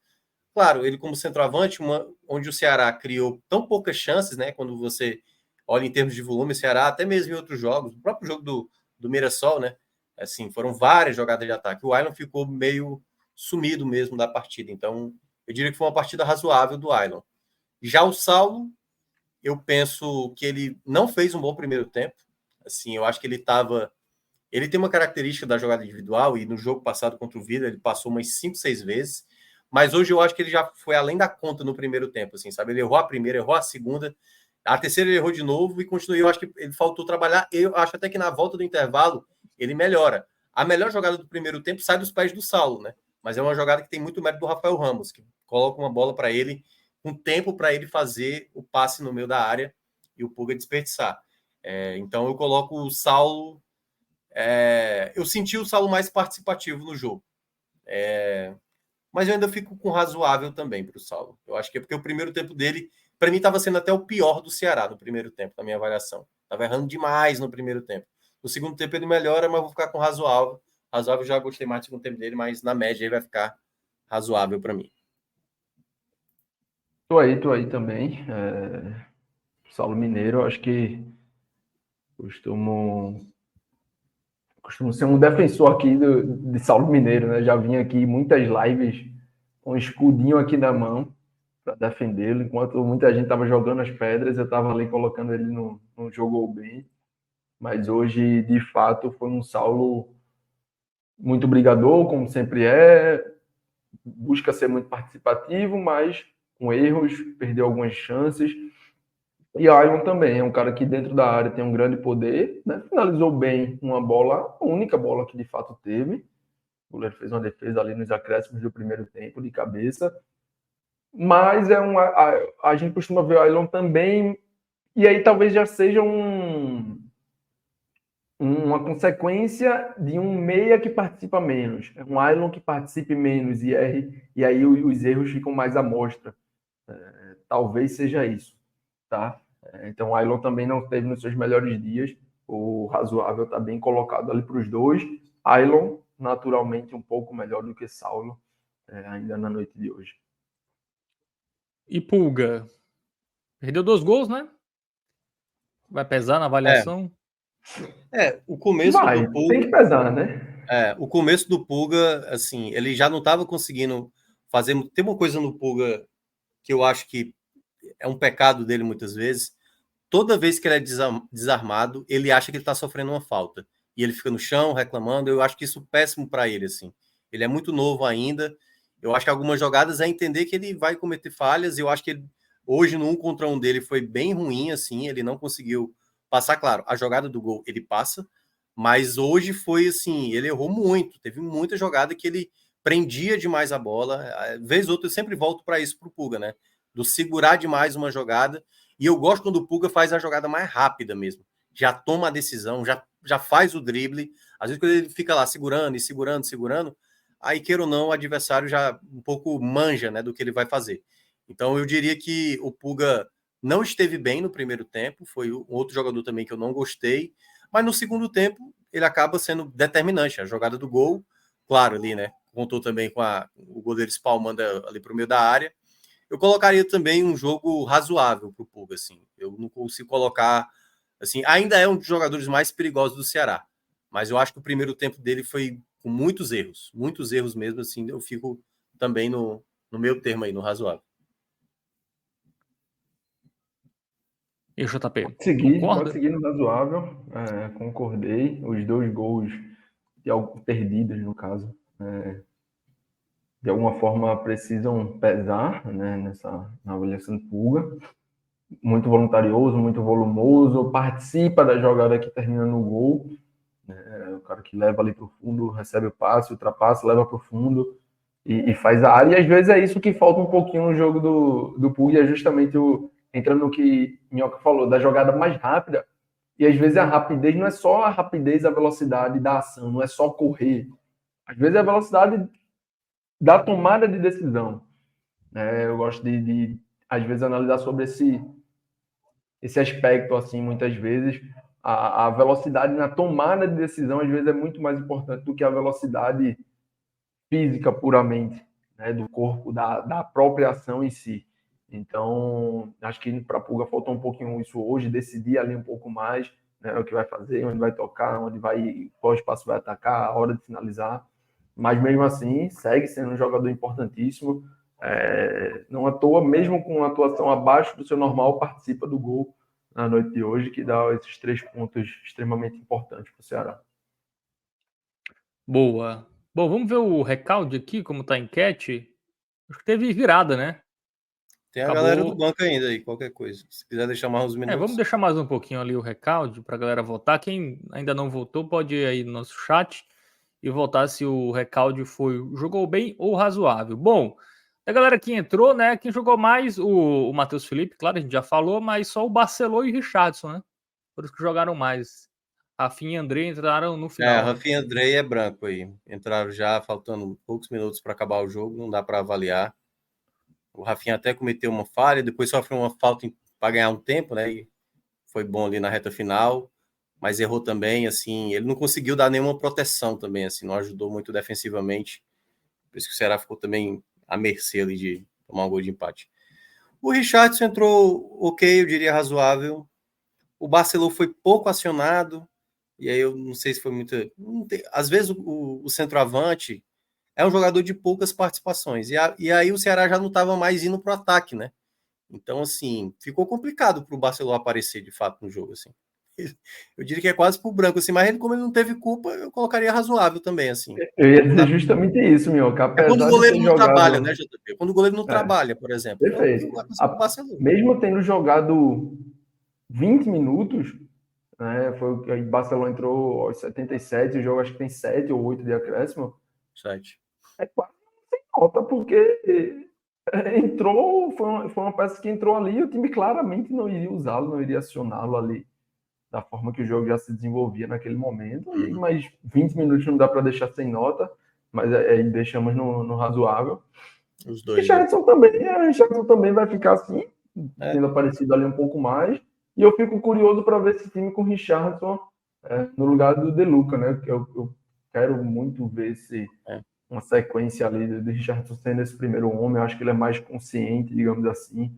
Claro, ele como centroavante, onde o Ceará criou tão poucas chances, né? Quando você olha em termos de volume, o Ceará, até mesmo em outros jogos, o próprio jogo do Mirassol, né? Assim, foram várias jogadas de ataque. O Ailon ficou meio sumido mesmo da partida. Então, eu diria que foi uma partida razoável do Ailon. Já o Saulo, eu penso que ele não fez um bom primeiro tempo. Assim, eu acho que ele tem uma característica da jogada individual, e no jogo passado contra o Vila ele passou umas 5, 6 vezes, mas hoje eu acho que ele já foi além da conta no primeiro tempo, assim, sabe? Ele errou a primeira, errou a segunda, a terceira ele errou de novo e continuou. Eu acho que ele faltou trabalhar. Eu acho até que na volta do intervalo ele melhora. A melhor jogada do primeiro tempo sai dos pés do Saulo, né? Mas é uma jogada que tem muito mérito do Rafael Ramos, que coloca uma bola para ele, um tempo para ele fazer o passe no meio da área e o Pulga desperdiçar. Então eu coloco o Saulo. Eu senti o Saulo mais participativo no jogo. Mas eu ainda fico com razoável também para o Saulo. Eu acho que é porque o primeiro tempo dele, para mim, estava sendo até o pior do Ceará no primeiro tempo, na minha avaliação. Estava errando demais no primeiro tempo. No segundo tempo ele melhora, mas vou ficar com razoável. Razoável, já gostei mais do segundo tempo dele, mas na média ele vai ficar razoável para mim. Tô aí também. Saulo Mineiro, acho que costumo ser um defensor aqui de Saulo Mineiro, né? Já vim aqui muitas lives com um escudinho aqui na mão para defendê-lo, enquanto muita gente estava jogando as pedras, eu estava ali colocando ele no jogo bem. Mas hoje, de fato, foi um Saulo muito brigador, como sempre busca ser muito participativo, mas com erros, perdeu algumas chances. E Ailon também é um cara que dentro da área tem um grande poder, né? Finalizou bem uma bola, a única bola que de fato teve. O goleiro fez uma defesa ali nos acréscimos do primeiro tempo, de cabeça. Mas a gente costuma ver o Ailon também, e aí talvez já seja uma consequência de um meia que participa menos. É um Ailon que participe menos e erre, e aí os erros ficam mais à mostra. Talvez seja isso, tá? Então o Ailon também não esteve nos seus melhores dias. O razoável está bem colocado ali para os dois. Ailon, naturalmente, um pouco melhor do que Saulo, ainda na noite de hoje. E Pulga? Perdeu 2 gols, né? Vai pesar na avaliação? O começo do Pulga... Tem que pesar, né? O começo do Pulga, assim, ele já não estava conseguindo fazer... Tem uma coisa no Pulga que eu acho que é um pecado dele muitas vezes. Toda vez que ele é desarmado, ele acha que ele está sofrendo uma falta. E ele fica no chão reclamando. Eu acho que isso é péssimo para ele, assim. Ele é muito novo ainda. Eu acho que algumas jogadas é entender que ele vai cometer falhas. Eu acho que hoje, no 1 contra 1 dele, foi bem ruim, assim. Ele não conseguiu passar, claro, a jogada do gol ele passa. Mas hoje foi assim, ele errou muito. Teve muita jogada que ele prendia demais a bola. Vez ou outra, eu sempre volto para isso, para o Pulga, né? Do segurar demais uma jogada. E eu gosto quando o Pulga faz a jogada mais rápida mesmo. Já toma a decisão, já faz o drible. Às vezes, quando ele fica lá segurando, aí, queira ou não, o adversário já um pouco manja, né, do que ele vai fazer. Então, eu diria que o Pulga não esteve bem no primeiro tempo. Foi um outro jogador também que eu não gostei. Mas no segundo tempo, ele acaba sendo determinante. A jogada do gol, claro, ali, né? Contou também com o goleiro espalmando ali para o meio da área. Eu colocaria também um jogo razoável para o Pulga, assim. Eu não consigo colocar... Assim, ainda é um dos jogadores mais perigosos do Ceará. Mas eu acho que o primeiro tempo dele foi com muitos erros mesmo, assim. Eu fico também no meio termo aí, no razoável. E o JP? Pode seguir no razoável. Concordei. Os 2 gols perdidos, no caso, de alguma forma precisam pesar, né, na avaliação do Pulga. Muito voluntarioso, muito volumoso, participa da jogada que termina no gol. O cara que leva ali para o fundo, recebe o passe, ultrapassa, leva para o fundo e faz a área. E às vezes é isso que falta um pouquinho no jogo do Pulga, é justamente entrando no que Minhoca falou, da jogada mais rápida. E às vezes a rapidez não é só a rapidez, a velocidade da ação, não é só correr. Às vezes é a velocidade da tomada de decisão. Eu gosto de às vezes, analisar sobre esse aspecto, assim, muitas vezes. A velocidade na tomada de decisão, às vezes, é muito mais importante do que a velocidade física, puramente, né, do corpo, da própria ação em si. Então, acho que para a Pulga faltou um pouquinho isso hoje, decidir ali um pouco mais, né? O que vai fazer, onde vai tocar, qual espaço vai atacar, a hora de finalizar. Mas mesmo assim, segue sendo um jogador importantíssimo. Não à toa, mesmo com uma atuação abaixo do seu normal, participa do gol na noite de hoje, que dá esses 3 pontos extremamente importantes para o Ceará. Boa. Bom, vamos ver o recalde aqui, como tá a enquete. Acho que teve virada, né? Tem a galera do banco ainda aí, qualquer coisa. Se quiser deixar mais uns minutos. Vamos deixar mais um pouquinho ali o recalde para a galera votar. Quem ainda não votou pode ir aí no nosso chat e votar se o recalde jogou bem ou razoável. Bom, a galera que entrou, né? Quem jogou mais, o Matheus Felipe, claro, a gente já falou, mas só o Barcelona e o Richardson, né? Por isso que jogaram mais. Rafinha e André entraram no final. Rafinha e André é branco aí. Entraram já faltando poucos minutos para acabar o jogo, não dá para avaliar. O Rafinha até cometeu uma falha, depois sofreu uma falta para ganhar um tempo, né? E foi bom ali na reta final, mas errou também, assim, ele não conseguiu dar nenhuma proteção também, assim, não ajudou muito defensivamente. Por isso que o Ceará ficou também à mercê ali de tomar um gol de empate. O Richardson entrou ok, eu diria razoável. O Barcelona foi pouco acionado, e aí eu não sei se foi muito... Às vezes o centroavante é um jogador de poucas participações, e aí o Ceará já não estava mais indo para o ataque, né? Então, assim, ficou complicado para o Barcelona aparecer, de fato, no jogo, assim. Eu diria que é quase pro branco, assim, mas como ele não teve culpa, eu colocaria razoável também, assim. Eu ia dizer justamente isso, Minhoca. Quando o goleiro não trabalha, né, JP? Quando o goleiro não trabalha, por exemplo. Perfeito. Mesmo tendo jogado 20 minutos, né, o Barcelona entrou aos 77, o jogo acho que tem 7 ou 8 de acréscimo. 7. É quase sem nota, porque foi uma peça que entrou ali e o time claramente não iria usá-lo, não iria acioná-lo ali da forma que o jogo já se desenvolvia naquele momento. Mas 20 minutos não dá para deixar sem nota, mas aí deixamos no razoável. Os dois. Richardson também vai ficar assim, tendo aparecido ali um pouco mais. E eu fico curioso para ver esse time com o Richardson no lugar do De Luca, né? Eu quero muito ver uma sequência ali do Richardson sendo esse primeiro homem. Eu acho que ele é mais consciente, digamos assim,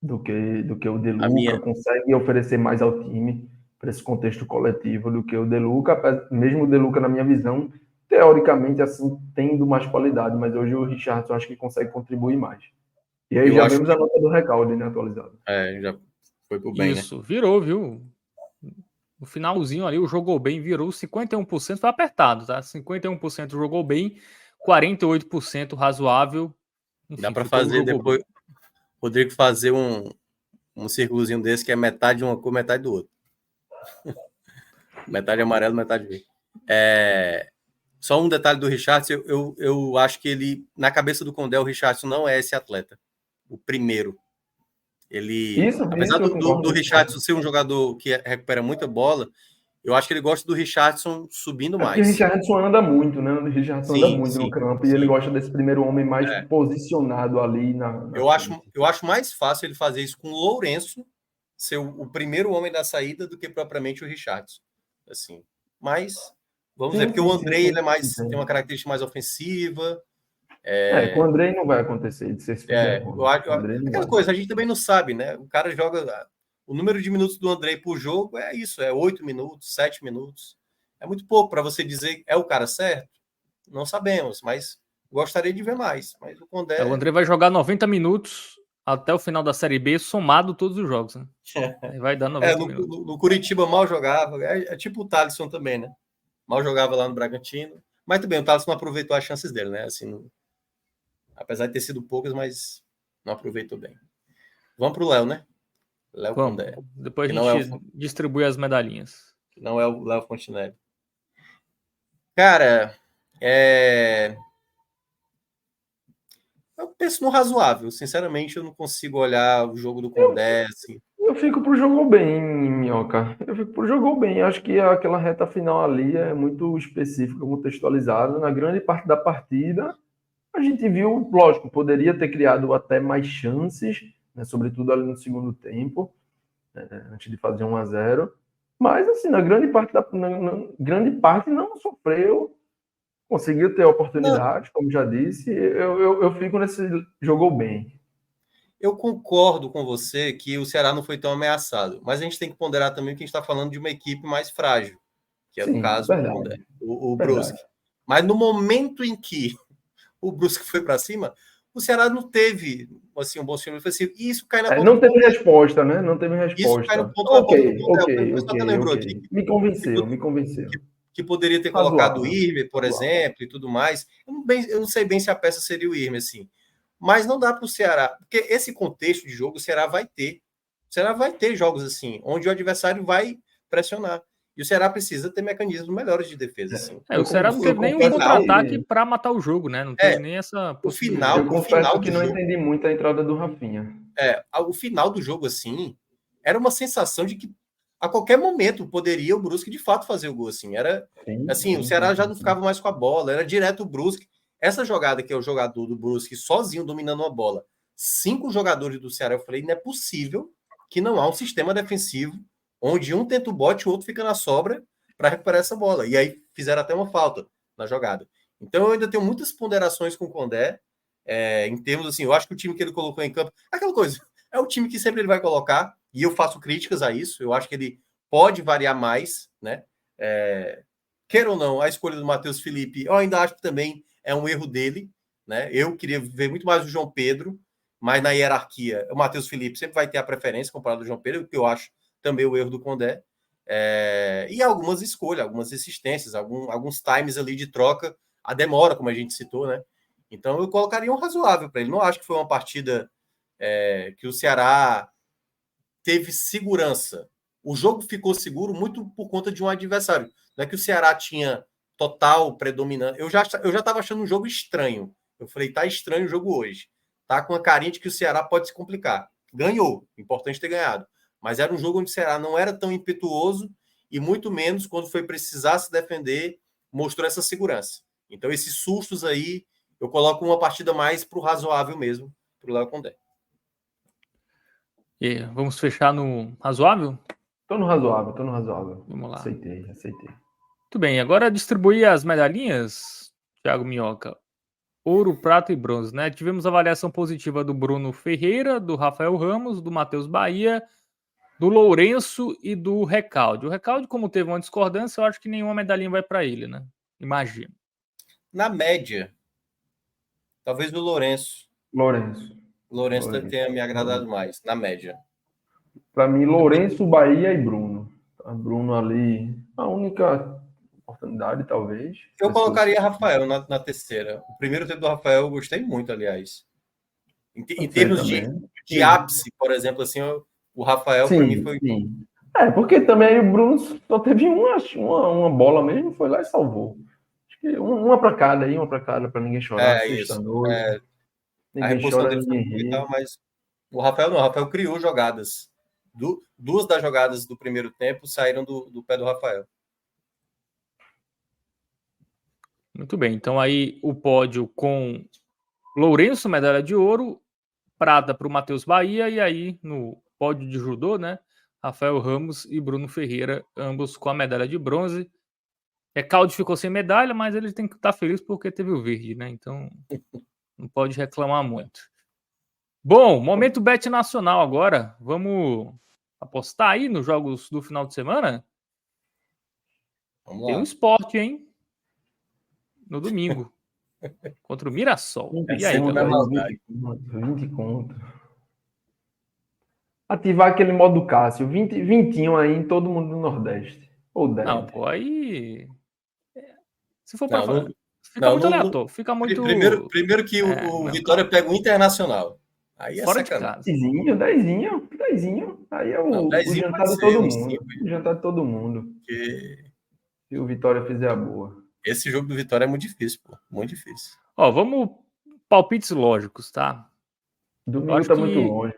do que o De Luca. Consegue oferecer mais ao time para esse contexto coletivo do que o De Luca. Mesmo o De Luca, na minha visão, teoricamente, assim, tendo mais qualidade, mas hoje o Richardson acho que consegue contribuir mais. E aí já vemos a nota do recalde, né, atualizada. Já foi pro bem, Isso, né? Virou, viu? No finalzinho ali, o jogou bem, virou 51%, foi apertado, tá? 51% jogou bem, 48% razoável. Enfim, dá para fazer depois, bem. Rodrigo fazer um círculozinho desse que é metade de uma cor, metade do outro. Metade amarelo, metade verde. Só um detalhe do Richardson, eu acho que ele, na cabeça do Condé, o Richardson não é esse atleta. O primeiro. Apesar do Richardson ser um jogador que recupera muita bola, eu acho que ele gosta do Richardson subindo mais. Porque o Richardson anda muito, né? O Richardson anda muito no campo e ele gosta desse primeiro homem mais posicionado ali na eu acho mais fácil ele fazer isso com o Lourenço, ser o primeiro homem da saída, do que propriamente o Richardson. Assim, mas vamos ver, porque o Andrei ele tem uma característica mais ofensiva. Com o Andrei não vai acontecer de ser esse primeiro homem. Aquela coisa, a gente também não sabe, né? O cara joga... O número de minutos do Andrei por jogo é isso, 8 minutos, 7 minutos. É muito pouco para você dizer é o cara certo? Não sabemos, mas gostaria de ver mais. Mas o Condé... O Andrei vai jogar 90 minutos até o final da Série B, somado todos os jogos, né? Vai dar 90 minutos. No Curitiba mal jogava, é tipo o Thalisson também, né? Mal jogava lá no Bragantino. Mas também o Thalisson não aproveitou as chances dele, né? Assim, apesar de ter sido poucas, mas não aproveitou bem. Vamos pro Léo, né? Léo Condé. Depois a gente distribui as medalhinhas. Não é o Léo Fontenelle. Cara, eu penso no razoável. Sinceramente, eu não consigo olhar o jogo do Condé, assim. Eu fico pro jogou bem, Minhoca. Eu fico pro jogou bem. Acho que aquela reta final ali é muito específica, contextualizada. Na grande parte da partida, a gente viu, lógico, poderia ter criado até mais chances, né, sobretudo ali no segundo tempo, antes de fazer 1-0. Mas, assim, na grande parte não sofreu, conseguiu ter oportunidade, como já disse. Eu fico nesse jogou bem. Eu concordo com você que o Ceará não foi tão ameaçado, mas a gente tem que ponderar também que a gente está falando de uma equipe mais frágil, que é o Sim, caso verdade. o Verdade. Brusque. Mas no momento em que o Brusque foi para cima, o Ceará não teve assim, um bom sistema defensivo. E isso cai na conta Não do teve Condé. resposta, né? Não teve Isso cai no resposta. ponto na conta do Condé. O Ok. pessoal até lembrou aqui Me convenceu, me convenceu. que poderia ter colocado o Irme, por exemplo, e tudo mais. Eu não sei bem se a peça seria o Irme, assim. Mas não dá para o Ceará, porque esse contexto de jogo o Ceará vai ter. O Ceará vai ter jogos assim, onde o adversário vai pressionar. E o Ceará precisa ter mecanismos melhores de defesa. Assim. O Ceará não teve nenhum contra-ataque para matar o jogo, né? Não teve nem essa possibilidade. Eu confesso que não entendi muito a entrada do Rafinha. O final do jogo, assim, era uma sensação de que a qualquer momento poderia o Brusque de fato fazer o gol. Assim, o Ceará já não ficava mais com a bola, era direto o Brusque. Essa jogada que é o jogador do Brusque sozinho dominando a bola, 5 jogadores do Ceará, eu falei, não é possível que não há um sistema defensivo onde um tenta o bote e o outro fica na sobra para recuperar essa bola. E aí fizeram até uma falta na jogada. Então eu ainda tenho muitas ponderações com o Condé, em termos assim, eu acho que o time que ele colocou em campo, aquela coisa, é o time que sempre ele vai colocar, e eu faço críticas a isso, eu acho que ele pode variar mais, né? Queira ou não, a escolha do Matheus Felipe, eu ainda acho que também é um erro dele, né? Eu queria ver muito mais o João Pedro, mas na hierarquia, o Matheus Felipe sempre vai ter a preferência comparado ao João Pedro, o que eu acho também o erro do Condé. E algumas escolhas, algumas insistências, alguns times ali de troca, a demora, como a gente citou, né? Então eu colocaria um razoável para ele. Não acho que foi uma partida que o Ceará teve segurança. O jogo ficou seguro muito por conta de um adversário. Não é que o Ceará tinha total predominância. Eu já estava achando um jogo estranho. Eu falei, tá estranho o jogo hoje. Tá com a carinha de que o Ceará pode se complicar. Ganhou, importante ter ganhado. Mas era um jogo onde o Ceará não era tão impetuoso e muito menos quando foi precisar se defender, mostrou essa segurança. Então esses sustos aí, eu coloco uma partida mais para o razoável mesmo, para o Léo Condé. E vamos fechar no razoável? Tô no razoável. Vamos lá. Aceitei. Muito bem, agora distribuir as medalhinhas, Thiago Minhoca. Ouro, prata e bronze, né? Tivemos avaliação positiva do Bruno Ferreira, do Rafael Ramos, do Matheus Bahia, do Lourenço e do Recalde. O Recalde, como teve uma discordância, eu acho que nenhuma medalhinha vai para ele, né? Imagino. Na média, talvez do Lourenço tenha me agradado mais, na média. Para mim, Lourenço, Bahia e Bruno. Bruno ali, a única oportunidade, talvez. Eu colocaria Rafael na terceira. O primeiro tempo do Rafael eu gostei muito, aliás. Em termos de ápice, por exemplo, assim, o Rafael para mim foi... Sim. Porque também o Bruno só teve uma bola mesmo, foi lá e salvou. Acho que uma para cada, para ninguém chorar. Sexta-noite. A reposição dele foi muito legal, mas o Rafael não. O Rafael criou jogadas. Duas das jogadas do primeiro tempo saíram do pé do Rafael. Muito bem, então aí o pódio com Lourenço, medalha de ouro, prata para o Matheus Bahia, e aí no pódio de judô, né? Rafael Ramos e Bruno Ferreira, ambos com a medalha de bronze. Recalde ficou sem medalha, mas ele tem que estar feliz porque teve o verde, né? Então não pode reclamar muito. Bom, momento Bet Nacional agora. Vamos apostar aí nos jogos do final de semana? Vamos lá. Tem um esporte, hein? No domingo. Contra o Mirassol. E aí, galera? 20 conto. Ativar aquele modo Cássio. 20 aí em todo mundo do Nordeste. Ou 10. Não, pô, aí... Se for para falar... Fica muito aleatório. Fica muito... Primeiro que o Vitória pega o Internacional. Aí fora de casa. 10zinho. Aí é o jantar de todo mundo. O jantar de todo mundo. Se o Vitória fizer a boa. Esse jogo do Vitória é muito difícil, pô. Muito difícil. Ó, vamos palpites lógicos, tá? Domingo tá muito longe,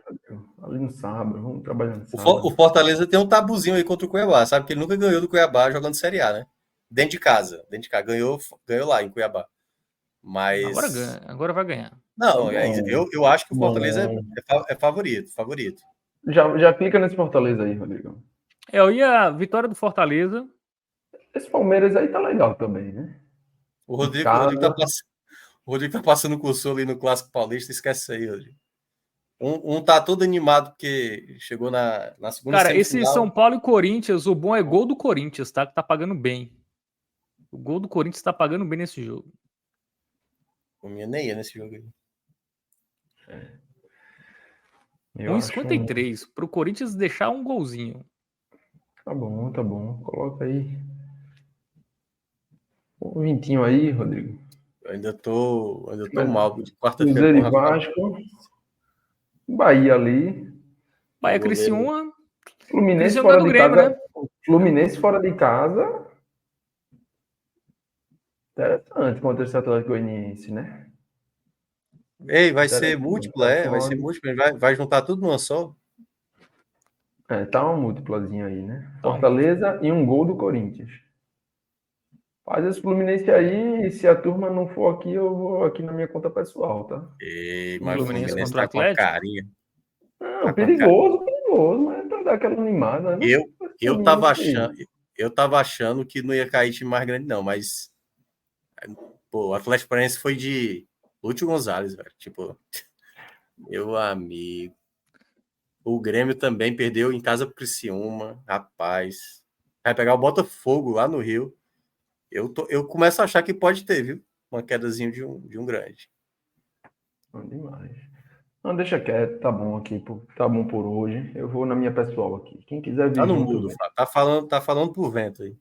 ali no sábado. Vamos trabalhar no sábado. O Fortaleza tem um tabuzinho aí contra o Cuiabá. Sabe que ele nunca ganhou do Cuiabá jogando Série A, né? Dentro de casa. Ganhou lá em Cuiabá. Mas... Agora vai ganhar. Não, eu acho que o Fortaleza é favorito. Já clica nesse Fortaleza aí, Rodrigo. Eu ia Vitória do Fortaleza. Esse Palmeiras aí tá legal também, né? O Rodrigo tá passando com o Sul ali no Clássico Paulista. Esquece isso aí, Rodrigo. Um tá todo animado porque chegou na segunda Cara, semifinal. esse São Paulo e Corinthians, o bom é gol do Corinthians, tá? Que tá pagando bem. O gol do Corinthians tá pagando bem nesse jogo. O minha nem ia nesse jogo aí. 1,53 pro Corinthians deixar um golzinho. Tá bom, tá bom. Coloca aí. Um vintinho aí, Rodrigo. Eu ainda tô mal de quarta-feira. Cruzeiro e com o Rafael. Vasco. Bahia ali. Bahia, O goleiro- Criciúma. Fluminense Criciúma fora do de Grêmio, casa. né? Fluminense fora de casa. Interessante contra esse Atlético Goianiense, né? Ei, vai ser Interessante. múltipla, vai ser múltipla. Vai juntar tudo numa só. Tá uma múltiplazinha aí, né? Tá um Fortaleza e um gol do Corinthians. Faz esse Fluminense aí, e se a turma não for aqui, eu vou aqui na minha conta pessoal, tá? Ei, mas o Fluminense Fluminense contra o tá com a Atlético? carinha. Não, Tá com a perigoso, mas pra dar aquela animada, né? Eu tava achando que não ia cair time mais grande, não, mas pô, o Atlético Paranaense foi de Lúcio Gonzalez, velho. Tipo, meu amigo. O Grêmio também perdeu em casa pro Criciúma, rapaz. Vai pegar o Botafogo lá no Rio. Eu começo a achar que pode ter, viu? Uma quedazinha de um grande. Não, demais. Não, deixa quieto, tá bom aqui, tá bom por hoje. Eu vou na minha pessoal aqui. Quem quiser vir Tá no junto, mudo, vem. Fábio. Tá falando por vento aí.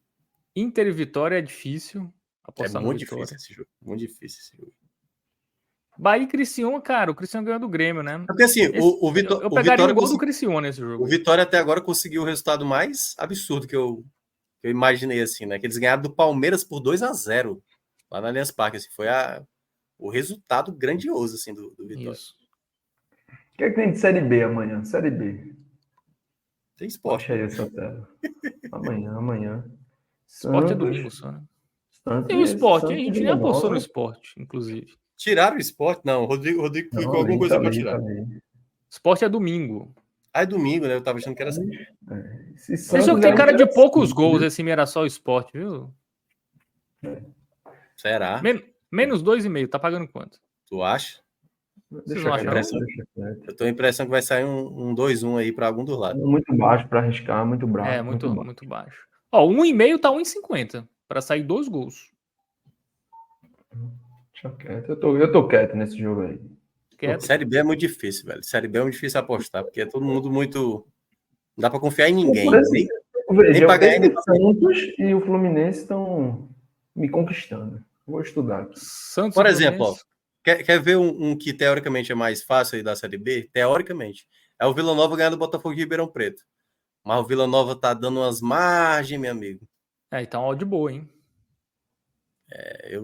Inter e Vitória é difícil É apostar no muito Vitória. difícil esse jogo. Muito difícil esse jogo. Bahia e Criciúma, cara, o Criciúma ganhou do Grêmio, né? Porque assim, o Vitória. Eu pegaria o gol do Criciúma nesse jogo. O Vitória até agora conseguiu o resultado mais absurdo que eu imaginei, assim, né? Que eles ganharam do Palmeiras por 2-0 lá na Allianz Parque. Assim, foi o resultado grandioso, assim, do Vitória. Isso. O que é que tem de Série B amanhã? Série B. Tem esporte. Puxa aí essa tela. Amanhã. Esporte é Santos, domingo só, né? Santos, Tem o esporte, a Santos gente de nem apostou no Menor. esporte, inclusive. Tiraram o esporte? Não, o Rodrigo Não, ficou alguma ali, coisa tá para ali, tirar. tá ali. Esporte é domingo. Ah, é domingo, né? Eu tava achando que era assim. Esse Esse Santos jogo tem é cara de poucos interessante, gols, viu? esse Mirassol Esporte, viu? Será? Menos 2,5, tá pagando quanto? Tu acha? Vocês não acham, não? Deixa quieto. Eu tô com a impressão que vai sair um 2-1 aí para algum dos lados. Muito baixo para arriscar, muito bravo. É, muito baixo. muito baixo. Ó, 1,5 tá 1,50 para sair 2 gols. Deixa quieto. Eu tô quieto nesse jogo aí. Quieto. Série B é muito difícil, velho. Série B é muito difícil apostar, porque é todo mundo muito. Não dá para confiar em ninguém. Veja, pra ganhar, nem o Santos e o Fluminense estão me conquistando. Vou estudar aqui. Santos Por e exemplo, ó, Fluminense. quer ver um que teoricamente é mais fácil aí da Série B? Teoricamente. É o Vila Nova ganhando do Botafogo de Ribeirão Preto. Mas o Vila Nova tá dando umas margens, meu amigo. É, então ó de boa, hein?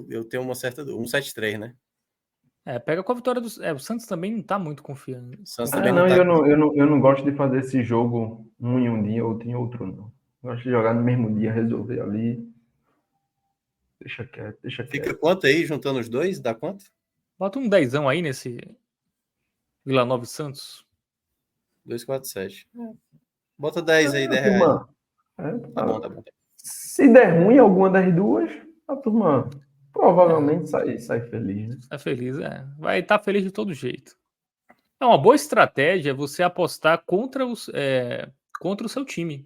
Eu tenho uma certa dúvida. 1,73, né? É, pega com a vitória do. O Santos também não tá muito confiante. O Santos também Não, não tá. eu não gosto de fazer esse jogo um em um dia, outro em outro, não. Eu gosto de jogar no mesmo dia, resolver ali. Deixa quieto. Fica quanto aí, juntando os dois? Dá quanto? Bota um 10 aí nesse Vila Nova e Santos. 2,47. Bota 10 aí, 10 reais. Turma, Tá bom. Se der ruim alguma das duas, a turma provavelmente sai feliz, né? Tá feliz, vai estar feliz de todo jeito. É uma boa estratégia você apostar contra o seu time.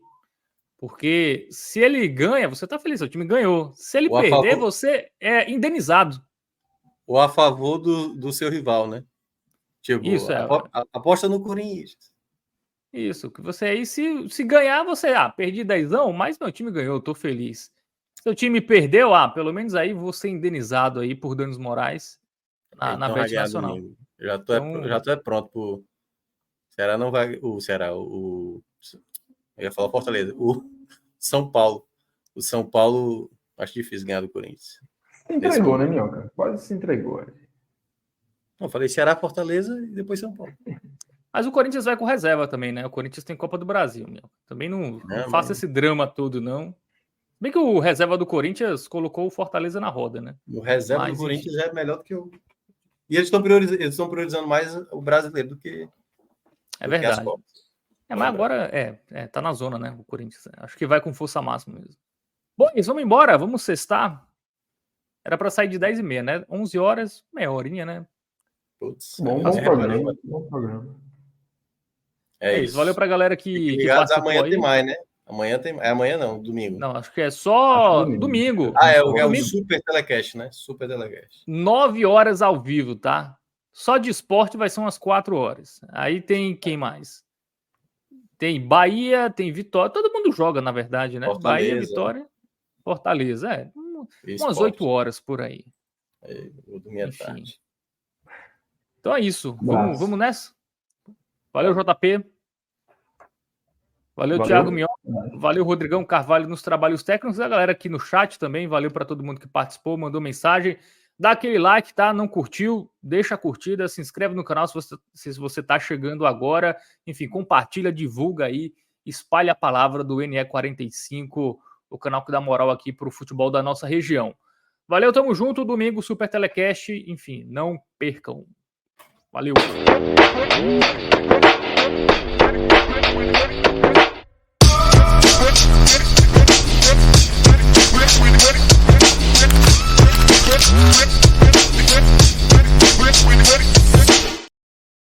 Porque se ele ganha, você tá feliz, seu time ganhou. Se ele perder, você é indenizado. Ou a favor do seu rival, né? Tipo, Isso, aposta no Corinthians. Isso, que você aí, se ganhar, você, perdi 10, mas meu time ganhou, tô feliz. Seu time perdeu, pelo menos aí você é indenizado aí por danos morais na Bet Nacional. Já tô pronto pro Ceará não vai, o Ceará, eu ia falar Fortaleza, o São Paulo. O São Paulo acho difícil ganhar do Corinthians. Se entregou, né, Minhoca? Quase se entregou. Não, falei Ceará, Fortaleza e depois São Paulo. Mas o Corinthians vai com reserva também, né? O Corinthians tem Copa do Brasil, meu. Também não faça esse drama todo, não. Bem que o reserva do Corinthians colocou o Fortaleza na roda, né? O reserva do Corinthians é melhor do que o... E eles estão priorizando mais o brasileiro do que... É verdade. Mas agora tá na zona, né? O Corinthians. Acho que vai com força máxima mesmo. Bom, isso, vamos embora. Vamos sextar. Era para sair de 10h30, né? 11 horas, meia horinha, né? Putz, bom programa. É isso. Valeu pra galera que ligados, participou amanhã aí. tem mais, né? Amanhã tem. É amanhã não, domingo. Não, acho que é só domingo. É o Domingo. Super Telecast, né? Super Telecast. 9 horas ao vivo, tá? Só de esporte vai ser umas 4 horas. Aí tem quem mais? Tem Bahia, tem Vitória. Todo mundo joga, na verdade, né? Fortaleza. Bahia, Vitória, Fortaleza. Umas Esporte. 8 horas por aí. Vou dormir à Enfim. tarde. Então é isso. Nossa. Vamos nessa? Valeu, JP. Valeu, Thiago Minhoca. Valeu, Rodrigão Carvalho nos trabalhos técnicos. A galera aqui no chat também. Valeu para todo mundo que participou, mandou mensagem. Dá aquele like, tá? Não curtiu? Deixa a curtida, se inscreve no canal se você tá chegando agora. Enfim, compartilha, divulga aí, espalha a palavra do NE45, o canal que dá moral aqui pro futebol da nossa região. Valeu, tamo junto. Domingo, Super Telecast. Enfim, não percam. Valeu.